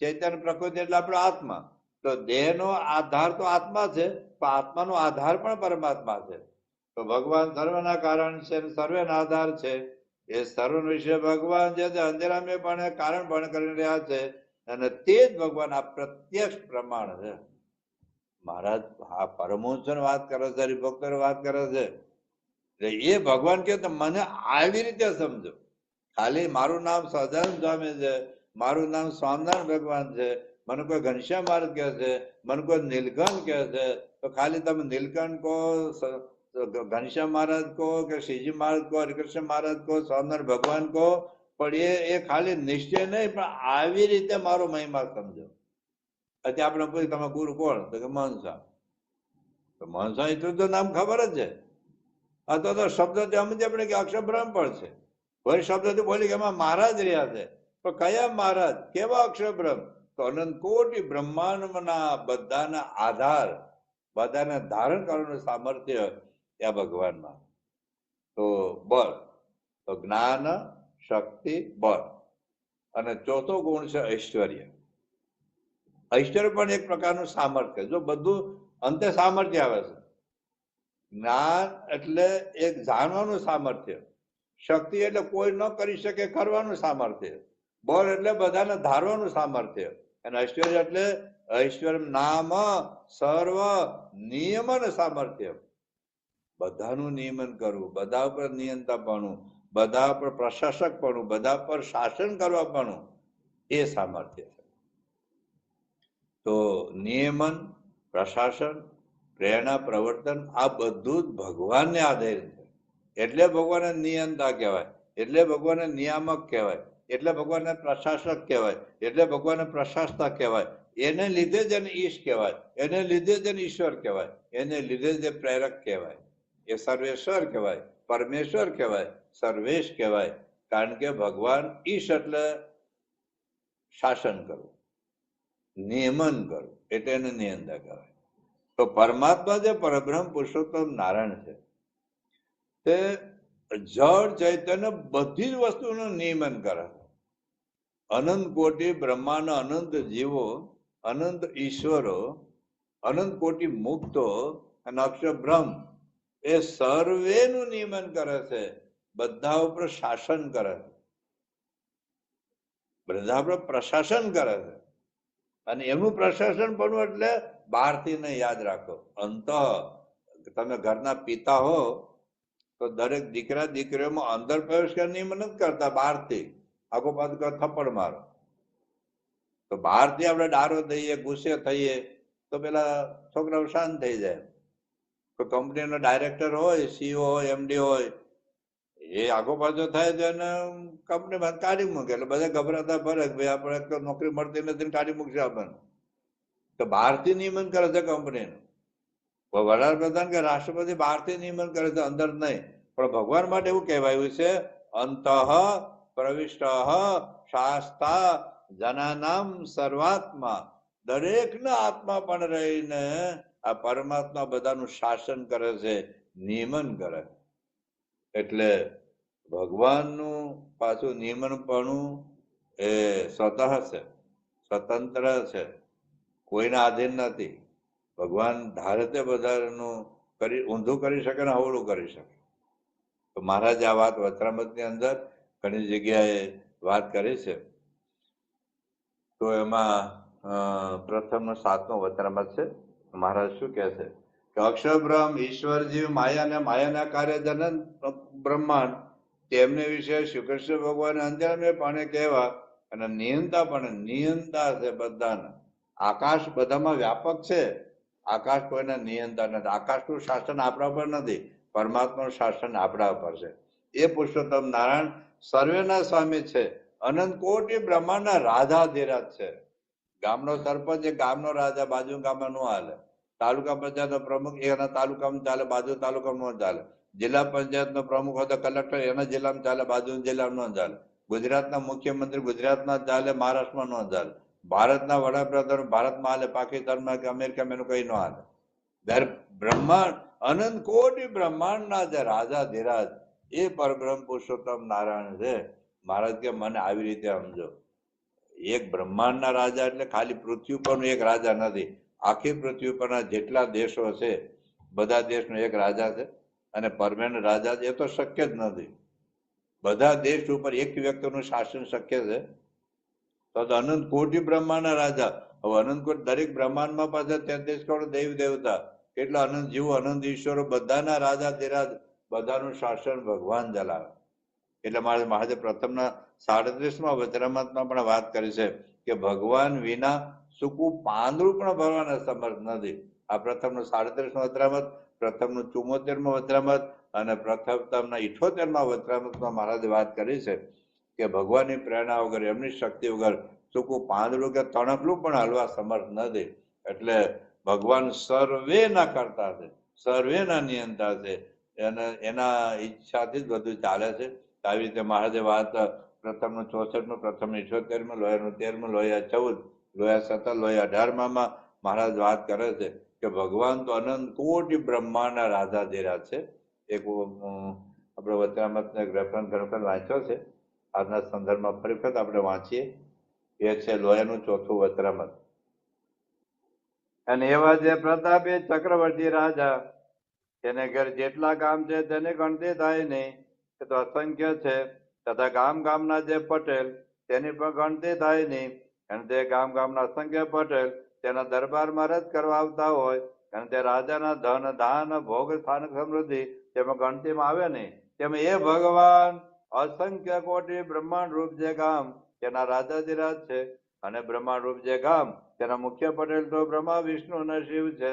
ચૈતન્ય પ્રકૃતિ એટલે આપણો આત્મા. તો દેહ નો આધાર તો આત્મા છે, પણ આત્માનો આધાર પણ પરમાત્મા છે. તો ભગવાન સર્વના કારણ છે, સર્વેના આધાર છે. એ સર્વ વિશે ભગવાન જે અંધેરામે પણ કારણ પણ કરી રહ્યા છે, અને તે જ ભગવાન આ પ્રત્યક્ષ પ્રમાણ છે. મહારાજ આ પરમહંસ વાત કરે છે, હરિભક્તો વાત કરે છે. એ ભગવાન કે મને આવી રીતે સમજો. ખાલી મારું નામ સહજાનંદ સ્વામી છે, મારું નામ સ્વામિનારાયણ ભગવાન છે, મને કોઈ ઘનશ્યામ મહારાજ કહે છે, મને કોઈ નીલકંઠ કહે છે, તો ખાલી તમે નીલકંઠ કહો, ઘનશ્યામ મહારાજ કહો, કે શ્રીજી મહારાજ કહો, હરિકૃષ્ણ મહારાજ કહો, સ્વામિનારાયણ ભગવાન કહો, પણ એ ખાલી નિશ્ચય નહીં, પણ આવી રીતે મારો મહિમા સમજો. અત્યારે આપણે પૂછ્યું તમે ગુરુ કોણ, તો કે મહંસા. તો મહંસા એટલું તો નામ ખબર જ છે. અથવા તો શબ્દ સમજે આપણે કે અક્ષરબ્રહ્મ પણ છે. કોઈ શબ્દથી બોલી કે એમાં મહારાજ રહ્યા છે, પણ કયા મહારાજ, કેવા અક્ષરબ્રહ્મ? તો અનંત કોટી બ્રહ્માંડના બધાના આધાર, બધાને ધારણ કરવાનું સામર્થ્ય ત્યાં ભગવાનમાં. તો બળ, તો જ્ઞાન, શક્તિ, બળ, અને ચોથો ગુણ છે ઐશ્વર્ય. ઐશ્વર્ય પણ એક પ્રકારનું સામર્થ્ય. જો બધું અંતે સામર્થ્ય આવે છે. જ્ઞાન એટલે એક જાણવાનું સામર્થ્ય, શક્તિ એટલે કોઈ ન કરી શકે કરવાનું સામર્થ્ય, બળ એટલે બધાને ધારવાનું સામર્થ્ય, અને ઐશ્વર્ય એટલે ઐશ્વર્ય નામ સર્વ નિયમન સામર્થ્ય. બધાનું નિયમન કરવું, બધા ઉપર નિયંત્રણપણું, બધા પર પ્રશાસકપણું, બધા પર શાસન કરવાપણું, એ સામર્થ્ય છે. તો નિયમન, પ્રશાસન, પ્રેરણા, પ્રવર્તન આ બધું જ ભગવાનને આધારિત છે. એટલે ભગવાનને નિયંતા કહેવાય, એટલે ભગવાનને નિયામક કહેવાય, એટલે ભગવાનને પ્રશાસક કહેવાય, એટલે ભગવાનને પ્રશાસતા કહેવાય. એને લીધે જ એને ઈશ કહેવાય, એને લીધે જ એને ઈશ્વર કહેવાય, એને લીધે જ એ પ્રેરક કહેવાય. એ સર્વેશ્વર કહેવાય, પરમેશ્વર કહેવાય, સર્વેશ કહેવાય. કારણ કે ભગવાન ઈશ એટલે શાસન કરવું, નિયમન કરવું એટલે એને નિયંતા કહેવાય. તો પરમાત્મા જે પરબ્રહ્મ પુરુષોત્તમ નારાયણ છે તે જળ ચૈતન્ય બધી જ વસ્તુનું નિયમન કરે છે. અનંત કોટી બ્રહ્માંડ, અનંત જીવો, અનંત ઈશ્વરો, અનંત કોટી મુક્તો અને અક્ષર બ્રહ્મ એ સર્વેનું નિયમન કરે છે, બધા ઉપર શાસન કરે છે, બધા ઉપર પ્રશાસન કરે છે. અને એનું પ્રશાસન બનવું એટલે બહારથી ને યાદ રાખો. અંત તમે ઘરના પિતા હો તો દરેક દીકરા દીકરીઓમાં અંદર પ્રવેશ કરીને નિયમન નથી કરતા, બહારથી આગો પાછું થપ્પડ મારો. તો બહારથી આપણે ડારો દઈએ, ગુસ્સે થઈએ તો પેલા છોકરાઓ શાંત થઈ જાય. તો કંપનીનો ડાયરેક્ટર હોય, સીઈઓ હોય, એમડી હોય, એ આગો પાછો થાય તો એને કંપનીમાં કાઢી મૂકે. એટલે બધા ગભરાતા ફરે ભાઈ આપણે તો નોકરી મળતી નથી, કાઢી મૂકશે આપણને. તો બહારથી નિયમન કરે છે કંપનીનું. વડાપ્રધાન કે રાષ્ટ્રપતિ બહારથી નિયમન કરે છે, અંદર નહીં. પણ ભગવાન માટે એવું કહેવાયું છે, અંતઃ પ્રવિષ્ટ શાસ્તા જનાનામ સર્વાત્મા. દરેકના આત્મા પણ રહીને આ પરમાત્મા બધાનું શાસન કરે છે, નિયમન કરે. એટલે ભગવાનનું પાછું નિયમનપણું એ સ્વતઃ છે, સ્વતંત્ર છે, કોઈના આધીન નથી. ભગવાન ધારે તે બધાનું ઊંધું કરી શકે ને અવળું કરી શકે. તો મહારાજે આ વાત વચરામૃતની અંદર ઘણી જગ્યાએ વાત કરી છે. તો એમાં પ્રથમ 7મો વચરામૃત છે. મહારાજ શું કહે છે કે અક્ષર બ્રહ્મ, ઈશ્વર, જીવ, માયા અને માયાના કાર્ય જનન બ્રહ્માંડ તેમને વિશે શ્રી કૃષ્ણ ભગવાન અંતર્યામીપણે કહેવા અને નિયંતા પણ નિયંતા છે બધાને. આકાશ બધામાં વ્યાપક છે, આકાશ કોઈના નિયંતા નથી. આકાશનું શાસન આપણા પર નથી, પરમાત્માનું શાસન આપણા પર છે. એ પુરુષોત્તમ નારાયણ સર્વેના સ્વામી છે, અનંત કોટી બ્રહ્માંડના રાજાધિરાજ છે. ગામનો સરપંચ એ ગામનો રાજા, બાજુ ગામમાં ન હાલે. તાલુકા પંચાયતનો પ્રમુખ એના તાલુકામાં ચાલે, બાજુ તાલુકામાં ન ચાલે. જિલ્લા પંચાયતનો પ્રમુખ હોય તો કલેક્ટર એના જિલ્લામાં ચાલે, બાજુ જિલ્લામાં ન ચાલે. ગુજરાતના મુખ્યમંત્રી ગુજરાતમાં ચાલે, મહારાષ્ટ્રમાં ન ચાલે. ભારતના વડાપ્રધાન ભારતમાં હાલે, પાકિસ્તાનમાં કે અમેરિકામાં એનું કઈ ન હાલે. ત્યારે બ્રહ્માંડ, અનંત કોટી બ્રહ્માંડના જે રાજાધિરાજ એ પરબ્રહ્મ પુરુષોત્તમ નારાયણ છે. મહારાજ કે મને આવી રીતે સમજો. એક બ્રહ્માંડના રાજા એટલે ખાલી પૃથ્વી પરનો એક રાજા નથી, આખી પૃથ્વી પરના જેટલા દેશો છે બધા દેશનો એક રાજા છે. અને પરમેનન્ટ રાજા એ તો શક્ય જ નથી. બધા દેશ ઉપર એક વ્યક્તિનું શાસન શક્ય છે. તો અનંત કોટી બ્રહ્માંડના રાજા. હવે અનંત કોટી દરેક બ્રહ્માંડમાં પાછા 33 કરોડ દેવ દેવતા, કેટલા અનંત જીવો, અનંત ઈશ્વરો, બધાના રાજા ધીરાજ, બધાનું શાસન ભગવાન ચલાવે. એટલે મારે મહાદેવ પ્રથમના 37મા વચરામૃતમાં પણ વાત કરી છે કે ભગવાન વિના સૂકું પાંદડું પણ ભરવાના સમર્થ નથી. આ પ્રથમનું 37મું વચરામૃત, પ્રથમનું 74મું વચરામૃત અને પ્રથમના 78મા વચરામૃતમાં મહારાજે વાત કરી છે કે ભગવાનની પ્રેરણા વગર, એમની શક્તિ વગર સૂકું પાંદડું કે તણકલું પણ હલવા સમર્થ નથી. એટલે ભગવાન સર્વેના કરતા છે, સર્વેના નિયંતા છે, અને એના ઈચ્છાથી જ બધું ચાલે છે. આવી રીતે મહારાજે વાત પ્રથમનું 64મું, પ્રથમનું 78મું, લોયાનું 13મું, લોયા 14, લોયા 17, લોયા 18માં મહારાજ વાત કરે છે કે ભગવાન તો અનંત કોટી બ્રહ્માંડના રાજાધિરાજ છે. એક આપણે વચરામૃતનો એક રેફરન્સ ઘણી વખત વાંચ્યો છે, આજના સંદર્ભમાં ફરી વખત આપણે વાંચીએ. એ છે લોયાનું 4થું વચરામૃત. અને એવા જે પ્રતાપી ચક્રવર્તી રાજા, તેને ઘેર જેટલા ગામ છે તેને ગણતી થાય નહીં, એ તો અસંખ્ય છે. તથા ગામ ગામના જે પટેલ તેની પણ ગણતી થાય નહીં. અને તે ગામ ગામના અસંખ્ય પટેલ તેના દરબારમાં રજ કરવા આવતા હોય, અને તે રાજાના ધન દાન ભોગ સ્થાનક સમૃદ્ધિ તેમાં ગણતીમાં આવે નહીં. તેમ એ ભગવાન અસંખ્ય કોટી બ્રહ્માંડ રૂપ જે ગામ તેના રાજાધિરાજ છે, અને બ્રહ્માંડ રૂપ જે ગામ તેના મુખ્ય પટેલ તો બ્રહ્મા, વિષ્ણુ અને શિવ છે.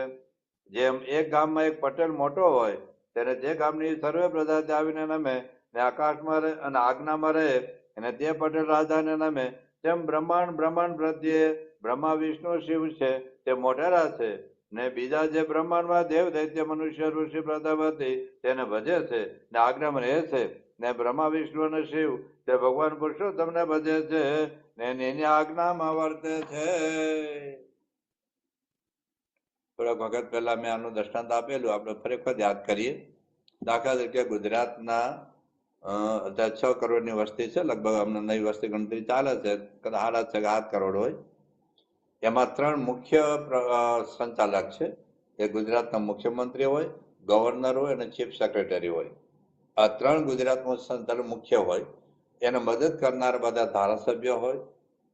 જેમ એક ગામમાં એક પટેલ મોટો હોય, ત્યારે તે ગામની સર્વે પ્રજાતિ આવીને નમે ને આકાશમાં રહે અને આજ્ઞામાં રહે, અને તે પટેલ રાજાને નમે. તેમ બ્રહ્માંડ પ્રત્યે બ્રહ્મા, વિષ્ણુ, શિવ છે તે મોટેરા છે. ને બીજા જે બ્રહ્માંડમાં દેવ, દૈત્ય, મનુષ્ય, ઋષિ, પ્રજાપતિ તેને ભજે છે ને આજ્ઞામાં રહે છે. ને બ્રહ્મા વિષ્ણુ અને શિવ તે ભગવાન પુરુષોત્તમને ભજે છે ને એની આજ્ઞામાં વર્તે છે. થોડાક વખત પહેલા મેં આનું દ્રષ્ટાંત આપેલું, આપણે ફરી વખત યાદ કરીએ. દાખલા તરીકે ગુજરાતના અત્યારે 6 કરોડની વસ્તી છે, લગભગ અમને નવી વસ્તી ગણતરી ચાલે છે, કદાચ 7 કરોડ હોય. એમાં 3 મુખ્ય સંચાલક છે. એ ગુજરાતના મુખ્યમંત્રી હોય, ગવર્નર હોય અને ચીફ સેક્રેટરી હોય. આ 3 ગુજરાતમાં સંચાલક મુખ્ય હોય. એને મદદ કરનાર બધા ધારાસભ્ય હોય,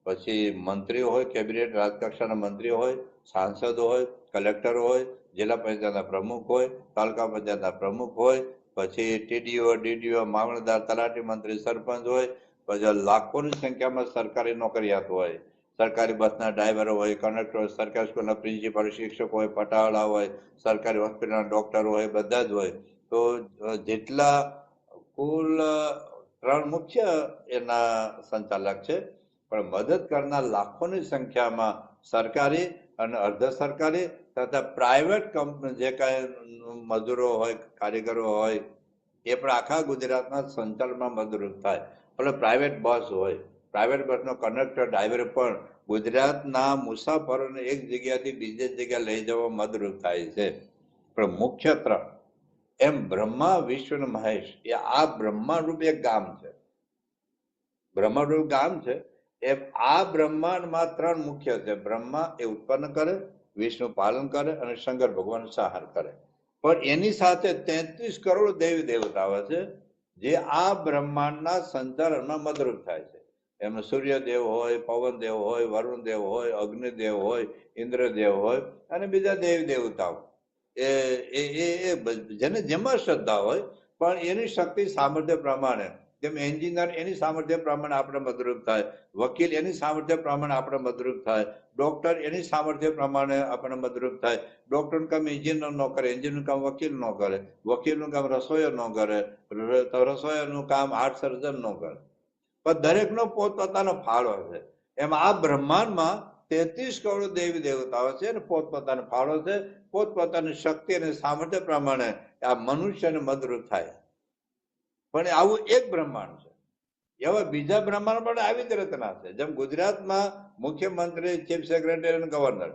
પછી મંત્રીઓ હોય, કેબિનેટ રાજકક્ષાના મંત્રીઓ હોય, સાંસદો હોય, કલેક્ટરો હોય, જિલ્લા પંચાયતના પ્રમુખ હોય, તાલુકા પંચાયતના પ્રમુખ હોય, પછી ટીડીઓ, ડીડીઓ, મામલતદાર, તલાટી, મંત્રી, સરપંચ હોય, પછી લાખોની સંખ્યામાં સરકારી નોકરિયાત હોય, સરકારી બસના ડ્રાઈવરો હોય, કંડક્ટર હોય, સરકારી સ્કૂલના પ્રિન્સિપાલ, શિક્ષકો હોય, પટાવાળા હોય, સરકારી હોસ્પિટલના ડોક્ટરો હોય, બધા જ હોય. તો જેટલા કુલ 3 મુખ્ય એના સંચાલક છે, પણ મદદ કરનાર લાખોની સંખ્યામાં સરકારી અને અર્ધ સરકારી તથા પ્રાઇવેટ કંપની જે કાંઈ મજૂરો હોય, કારીગરો હોય, એ પણ આખા ગુજરાતના સંચાલનમાં મદદરૂપ થાય. એટલે પ્રાઇવેટ બસ હોય, પ્રાઇવેટ બસનો કંડક્ટર, ડ્રાઈવર પણ ગુજરાતના મુસાફરોને એક જગ્યાથી બીજી જગ્યાએ લઈ જવા મદદરૂપ થાય છે. પણ મુખ્ય 3 એમ બ્રહ્મા, વિષ્ણુ અને મહેશ, એ આ બ્રહ્માંડ એક ગામ છે. બ્રહ્માંડ ગામ છે. એમ આ બ્રહ્માંડમાં 3 મુખ્ય છે. બ્રહ્મા એ ઉત્પન્ન કરે, વિષ્ણુ પાલન કરે અને શંકર ભગવાન સંહાર કરે. પણ એની સાથે 33 કરોડ દેવી દેવતાઓ છે, જે આ બ્રહ્માંડના સંચાલનમાં મદદરૂપ થાય છે. એમાં સૂર્યદેવ હોય, પવનદેવ હોય, વરુણદેવ હોય, અગ્નિદેવ હોય, ઇન્દ્રદેવ હોય અને બીજા દેવી દેવતાઓ. જેને જેમાં શ્રદ્ધા હોય, પણ એની શક્તિ સામર્થ્ય પ્રમાણે, જેમ એન્જિનિયર એની સામર્થ્ય પ્રમાણે આપણે મદદરૂપ થાય, વકીલ એની સામર્થ્ય પ્રમાણે આપણે મદદરૂપ થાય, ડોક્ટર એની સામર્થ્ય પ્રમાણે આપણે મદદરૂપ થાય. ડોક્ટરનું કામ એન્જિનિયર ન કરે, એન્જિનિયરનું કામ વકીલ ન કરે, વકીલનું કામ રસોઈયો ન કરે, તો રસોઈયાનું કામ હાર્ટ સર્જન ન કરે. પણ દરેકનો પોતપોતાનો ફાળો છે. એમ આ બ્રહ્માંડમાં 33 કરોડ દેવી દેવતાઓ છે અને પોતપોતાનો ફાળો છે. પોતપોતાની શક્તિ અને સામર્થ્ય પ્રમાણે આ મનુષ્યને મદદરૂપ થાય. પણ આવું એક બ્રહ્માંડ છે. એવા બીજા બ્રહ્માંડ પણ આવી જ રચના છે. જેમ ગુજરાતમાં મુખ્યમંત્રી, ચીફ સેક્રેટરી અને ગવર્નર.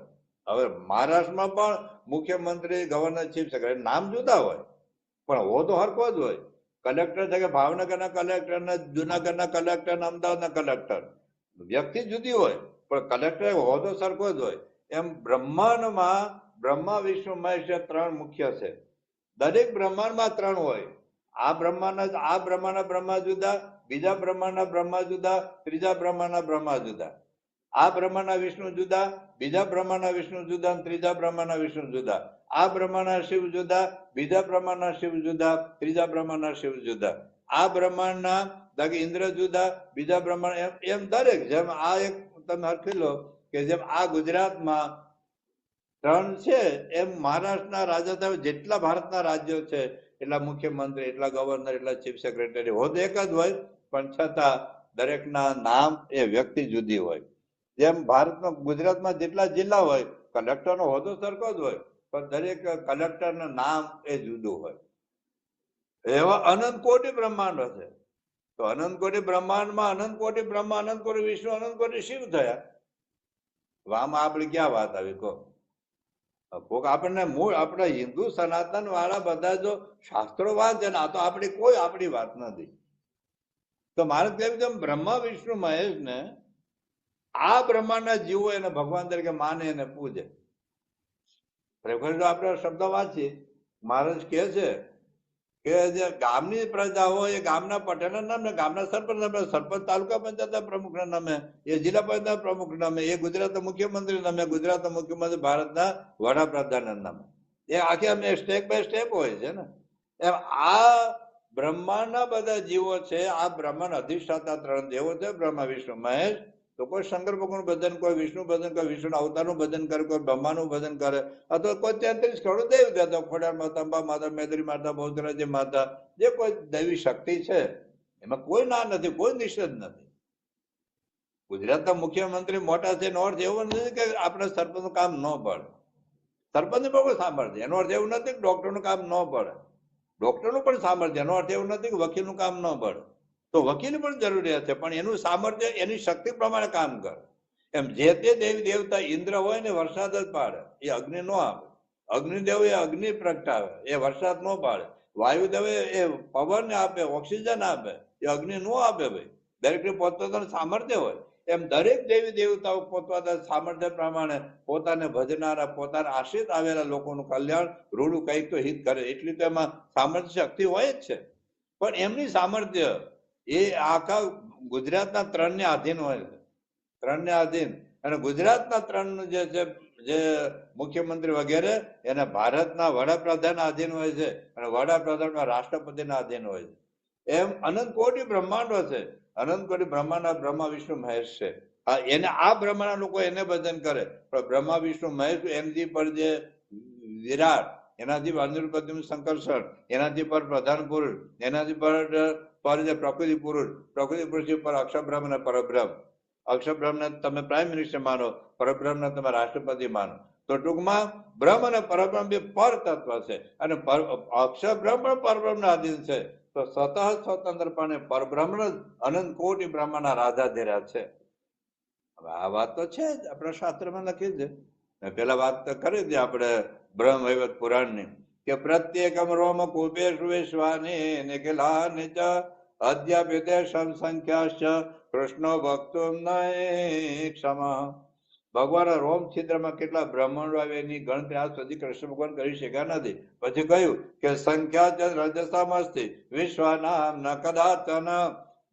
હવે મહારાષ્ટ્રમાં પણ મુખ્યમંત્રી, ગવર્નર, ચીફ સેક્રેટરી નામ જુદા હોય, પણ હોદ્દો હરખો જ હોય. કલેક્ટર છે કે ભાવનગરના કલેક્ટર ને જુનાગઢના કલેક્ટર ને અમદાવાદના કલેક્ટર, વ્યક્તિ જુદી હોય, પણ કલેક્ટર હોદ્દો સરખો જ હોય. એમ બ્રહ્માંડમાં બ્રહ્મા, વિષ્ણુ, મહેશ 3 મુખ્ય છે. દરેક બ્રહ્માંડમાં 3 હોય. આ બ્રહ્માંડના બ્રહ્મા જુદા, બીજા બ્રહ્માંડના બ્રહ્મા જુદા, ત્રીજા બ્રહ્માંડના બ્રહ્મા જુદા. આ બ્રહ્માંડના વિષ્ણુ જુદા, બીજા બ્રહ્માંડના વિષ્ણુ જુદા, ત્રીજા બ્રહ્માંડના વિષ્ણુ જુદા. આ બ્રહ્માંડના શિવ જુદા, બીજા બ્રહ્માંડના શિવ જુદા, ત્રીજા બ્રહ્માંડના શિવ જુદા. આ બ્રહ્માંડના ઇન્દ્ર જુદા, બીજા બ્રહ્માંડ, એમ દરેક. જેમ આ એક તમે હરખી લો કે જેમ આ ગુજરાતમાં 3 છે, એમ મહારાષ્ટ્રના રાજ્ય, જેટલા ભારતના રાજ્યો છે એટલા મુખ્યમંત્રી, એટલા ગવર્નર, એટલા ચીફ સેક્રેટરી, હોદ્દો એક જ હોય, પણ છતાં દરેકના નામ એ વ્યક્તિ જુદી હોય. જેમ ભારતમાં ગુજરાતમાં જેટલા જિલ્લા હોય, કલેક્ટરનો હોદ્દો સરખો જ હોય, પણ દરેક કલેક્ટરનું નામ એ જુદું હોય. એવા અનંત કોટી બ્રહ્માંડો છે. તો અનંત કોટી બ્રહ્માંડમાં અનંત કોટી બ્રહ્મા, અનંત કોટી વિષ્ણુ, અનંત કોટી શિવ થયા. આમાં આપણે ક્યાં વાત આવી કહો? કોક આપણને મૂળ આપણા હિન્દુ સનાતન વાળા બધા જો શાસ્ત્રો વાંચે ને, આ તો આપણી વાત નથી. તો મારે કેવું છે, બ્રહ્મા, વિષ્ણુ, મહેશ ને આ બ્રહ્માંડના જીવો એને ભગવાન તરીકે માને અને પૂજે. આપણે શબ્દ વાંચીએ, મહારાજ કહે છે કે જે ગામની પ્રજા હોય એ ગામના પટેલના નામે, ગામના સરપંચ નામે, સરપંચ તાલુકા પંચાયતના પ્રમુખના નામે, એ જિલ્લા પંચાયતના પ્રમુખ નામે, એ ગુજરાતના મુખ્યમંત્રી નામે, ગુજરાતના મુખ્યમંત્રી ભારતના વડાપ્રધાનના નામે. એ આખી અમે સ્ટેપ બાય સ્ટેપ હોય છે ને. એમ આ બ્રહ્માંડના બધા જીવો છે. આ બ્રહ્માંડ અધિષ્ઠાતા 3 દેવો છે, બ્રહ્મા, વિષ્ણુ, મહેશ. તો કોઈ શંકર ભગવાનનું ભજન, કોઈ વિષ્ણુ ભજન, કોઈ વિષ્ણુ અવતારનું ભજન કરે, કોઈ બ્રહ્માનું ભજન કરે, અથવા કોઈ 33 કરોડ દેવી દેવતા, ખોડિયાર માતા, અંબા માતા, મેદરી માતા, બહુચરાજી માતા, જે કોઈ દૈવી શક્તિ છે, એમાં કોઈ ના નથી, કોઈ નિષેધ નથી. ગુજરાતના મુખ્યમંત્રી મોટા છે એનો અર્થ એવો નથી કે આપણે સરપંચનું કામ ન પડે. સરપંચ બહુ સાંભળશે, એનો અર્થ એવું નથી કે ડોક્ટરનું કામ ન પડે. ડોક્ટરનું પણ સામર્થ્ય, એનો અર્થ એવું નથી કે વકીલનું કામ ન પડે, તો વકીલ પણ જરૂરિયાત છે, પણ એનું સામર્થ્ય એની શક્તિ પ્રમાણે કામ કરે. એમ જે તે દેવી દેવતા ઇન્દ્ર હોય ને વરસાદ જ પાડે, એ અગ્નિ નો આપે. અગ્નિદેવ એ અગ્નિ પ્રગટાવે, એ વરસાદ નો પાડે. વાયુદેવ એ પવન આપે, ઓક્સિજન આપે, એ અગ્નિ નો આપે ભાઈ. દરેકને પોતપોતાનું સામર્થ્ય હોય. એમ દરેક દેવી દેવતાઓ પોતપોતાના સામર્થ્ય પ્રમાણે પોતાને ભજનારા, પોતાના આશ્રિત આવેલા લોકોનું કલ્યાણ, રૂડું કંઈક તો હિત કરે, એટલી તો એમાં સામર્થ્ય શક્તિ હોય જ છે. પણ એમની સામર્થ્ય એ આખા ગુજરાતના 3 ને આધીન હોય છે, 3 ને આધીન. અને ગુજરાતના 3 જે છે, જે મુખ્યમંત્રી વગેરે એને ભારતના વડાપ્રધાન આધીન હોય છે, અને વડાપ્રધાન રાષ્ટ્રપતિના આધીન હોય છે. એમ અનંત કોટી બ્રહ્માંડો છે, અનંત કોટી બ્રહ્માંડના બ્રહ્મા વિષ્ણુ મહેશ છે. એને આ બ્રહ્માંડના લોકો એને ભજન કરે, પણ બ્રહ્મા વિષ્ણુ મહેશ એમથી પર જે વિરાટ, એનાથી અનિરુદ્ધ સંકર્ષણ, એનાથી પર પ્રધાન પુરુષ, એનાથી પર જે પ્રકૃતિ પુરુષ, પ્રકૃતિ પુરુષ પર અક્ષરબ્રહ્મ અને પરબ્રહ્મ. અક્ષરબ્રહ્મને તમે પ્રાઇમ મિનિસ્ટર માનો, પરબ્રહ્મને તમે રાષ્ટ્રપતિ માનો. તો ટૂંકમાં બ્રહ્મ અને પરબ્રહ્મ બે પર તત્વ છે, અને અક્ષરબ્રહ્મ પણ પરબ્રહ્મના આધીન છે. તો સ્વતઃ સ્વતંત્રપણે પરબ્રહ્મ અનંત કોટી બ્રહ્મના રાધાધીરા છે. હવે આ વાત તો છે જ, આપણા શાસ્ત્રમાં લખી છે. પેલા વાત તો કરી હતી આપણે બ્રહ્મ વૈવત પુરાણની, કે પ્રત્યેકમ રોમ કુપેશુ વિશ્વાની નિખિલા નિચ અદ્યાપિતે સંખ્યાશ્ચ કૃષ્ણો ભક્તો ક્ષમા. ભગવાન રોમ છિદ્રમાં કેટલા બ્રહ્માંડો આવે એની ગણતરી આજ સુધી કૃષ્ણ ભગવાન કરી શક્યા નથી. પછી કહ્યું કે સંખ્યા રજસમસ્તિ વિશ્વનામ ન કદાચન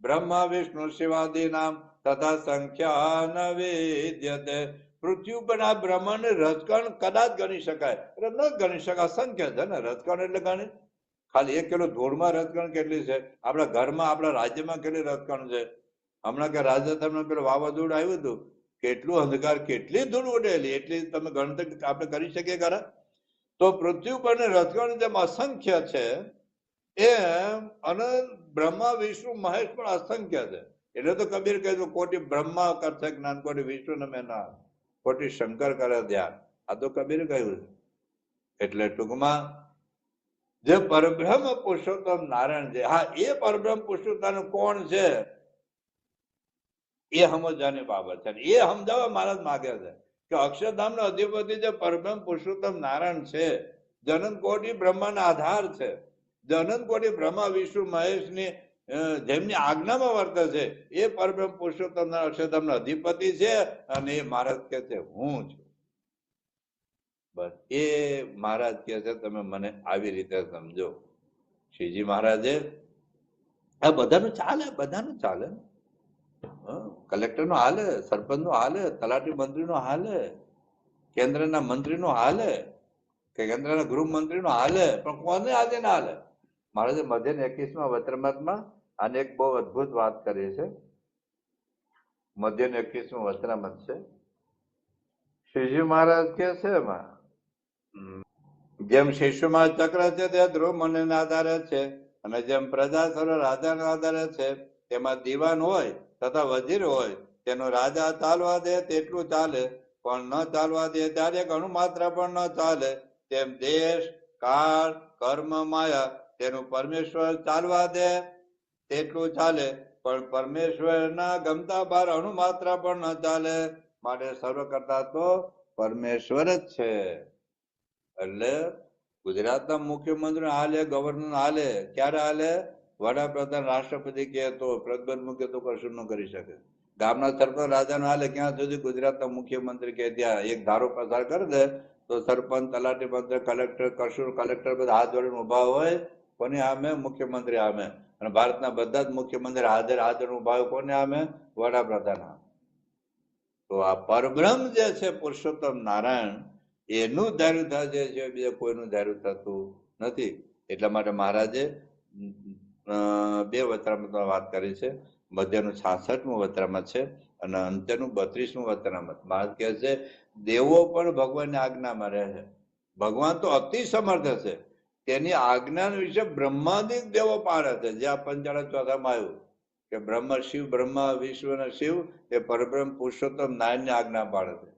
બ્રહ્મા વિષ્ણુ શિવાદી નામ તથા સંખ્યા ન વિદ્યતે. પૃથ્વી ઉપર આ બ્રહ્માંડ રજકણ કદાચ ગણી શકાય, એટલે ન ગણી શકાય, અસંખ્ય છે ને. રજકણ એટલે ગણી, ખાલી 1 કિલો ધૂળમાં રજકણ કેટલી છે, આપણા ઘરમાં, આપણા રાજ્યમાં કેટલી રજકણ છે. હમણાં કે રાજસ્થાનમાં પેલું વાવાઝોડું આવ્યું હતું, કેટલું અંધકાર, કેટલી ધૂળ ઉડેલી, એટલી તમે ગણતરી આપણે કરી શકીએ ખરા? તો પૃથ્વી ઉપર રજકણ જેમ અસંખ્ય છે, એમ અનંત બ્રહ્મા વિષ્ણુ મહેશ પણ અસંખ્ય છે. એટલે તો કબીર કહ્યું, કોટી બ્રહ્મા કરશે જ્ઞાન, કોટી વિષ્ણુ મેં ના, કોટી શંકર કરે ધ્યાન. આ તો કબીર કહ્યું છે. એટલે ટૂંકમાં જે પરબ્રહ્મ પુરુષોત્તમ નારાયણ છે, હા, એ પરબ્રહ્મ પુરુષોત્તમ કોણ છે એ સમજવાની બાબત છે. એ સમજાવવા મહારાજ માગે છે કે અક્ષરધામનો અધિપતિ જે પરબ્રહ્મ પુરુષોત્તમ નારાયણ છે, જનન કોટી બ્રહ્માના આધાર છે, જનન કોટી બ્રહ્મા વિષ્ણુ મહેશની જેમની આજ્ઞામાં વર્તે છે, એ પરબ્રહ્મ પુરુષોત્તમ અક્ષરધામનો અધિપતિ છે. અને એ મહારાજ કે છે હું છું. બસ એ મહારાજ કે છે તમે મને આવી રીતે સમજો. શ્રીજી મહારાજે આ બધાનું ચાલે, બધાનું ચાલે. કલેક્ટર નો હાલે, સરપંચ નો હાલે, તલાટી મંત્રી નો હાલે, કેન્દ્રના મંત્રી નો હાલે, કે કેન્દ્રના ગૃહમંત્રી નો હાલે, પણ કોને આજે ના હાલે? મહારાજે મધ્ય 21માં વચનામૃતમાં આને એક બહુ અદભુત વાત કરી છે. મધ્ય 21માં વચનામૃત છે. શ્રીજી મહારાજ કે છે એમાં, જેમ શિશુમાં ચક્ર છે તે ધ્રુવ મનના આધારે છે, અને જેમ પ્રજા સર્વ રાજાના આધારે છે, તેમાં દીવાન હોય તથા વજીર હોય, તેનો રાજા ચાલવા દે તેટલું ચાલે, પણ ન ચાલવા દે ત્યારે ઘણું માત્ર પણ ન ચાલે. તેમ દેશ, કાળ, કર્મ, માયા તેનું પરમેશ્વર ચાલવા દે તેટલું ચાલે, પણ પરમેશ્વરના ગમતા બાર અણુ માત્ર પણ ન ચાલે. માટે સર્વ કરતા તો પરમેશ્વર જ છે. એટલે ગુજરાતના મુખ્યમંત્રી હાલે, ગવર્નર હાલે, ક્યારે હાલે? વડાપ્રધાન રાષ્ટ્રપતિ કહે તો, પ્રતિબંધ મૂકે તો કશું ન કરી શકે. ગામના સરપંચ રાજાનો હાલે ક્યાં સુધી? ગુજરાતના મુખ્યમંત્રી કે ત્યાં એક ધારો પસાર કરી દે તો સરપંચ, તલાટી મંત્રી, કલેક્ટર, કશું કલેક્ટર બધા હાથ જોડીને ઉભા હોય. કોની સામે? મુખ્યમંત્રી સામે. અને ભારતના બધા જ મુખ્યમંત્રી હાજર ઉભા હોય કોને સામે? વડાપ્રધાન. તો આ પરબ્રહ્મ જે છે પુરુષોત્તમ નારાયણ, એનું ધાર્યું થાય છે, બીજા કોઈનું ધાર્યું થતું નથી. એટલા માટે મહારાજે 2 વચનામૃતમાં વાત કરી છે. મધ્યનું 66મું વચનામૃત છે, અને અંત્યનું 32મું વચનામૃત. મહારાજ કહે છે દેવો પણ ભગવાનની આજ્ઞામાં રહે છે. ભગવાન તો અતિ સમર્થ છે, તેની આજ્ઞા વિશે બ્રહ્માદિક દેવો પાડે છે. જે આ 45 આવ્યું કે બ્રહ્મ શિવ, બ્રહ્મા વિષ્ણુ અને શિવ એ પરબ્રહ્મ પુરુષોત્તમ નારાયણની આજ્ઞા પાડે છે.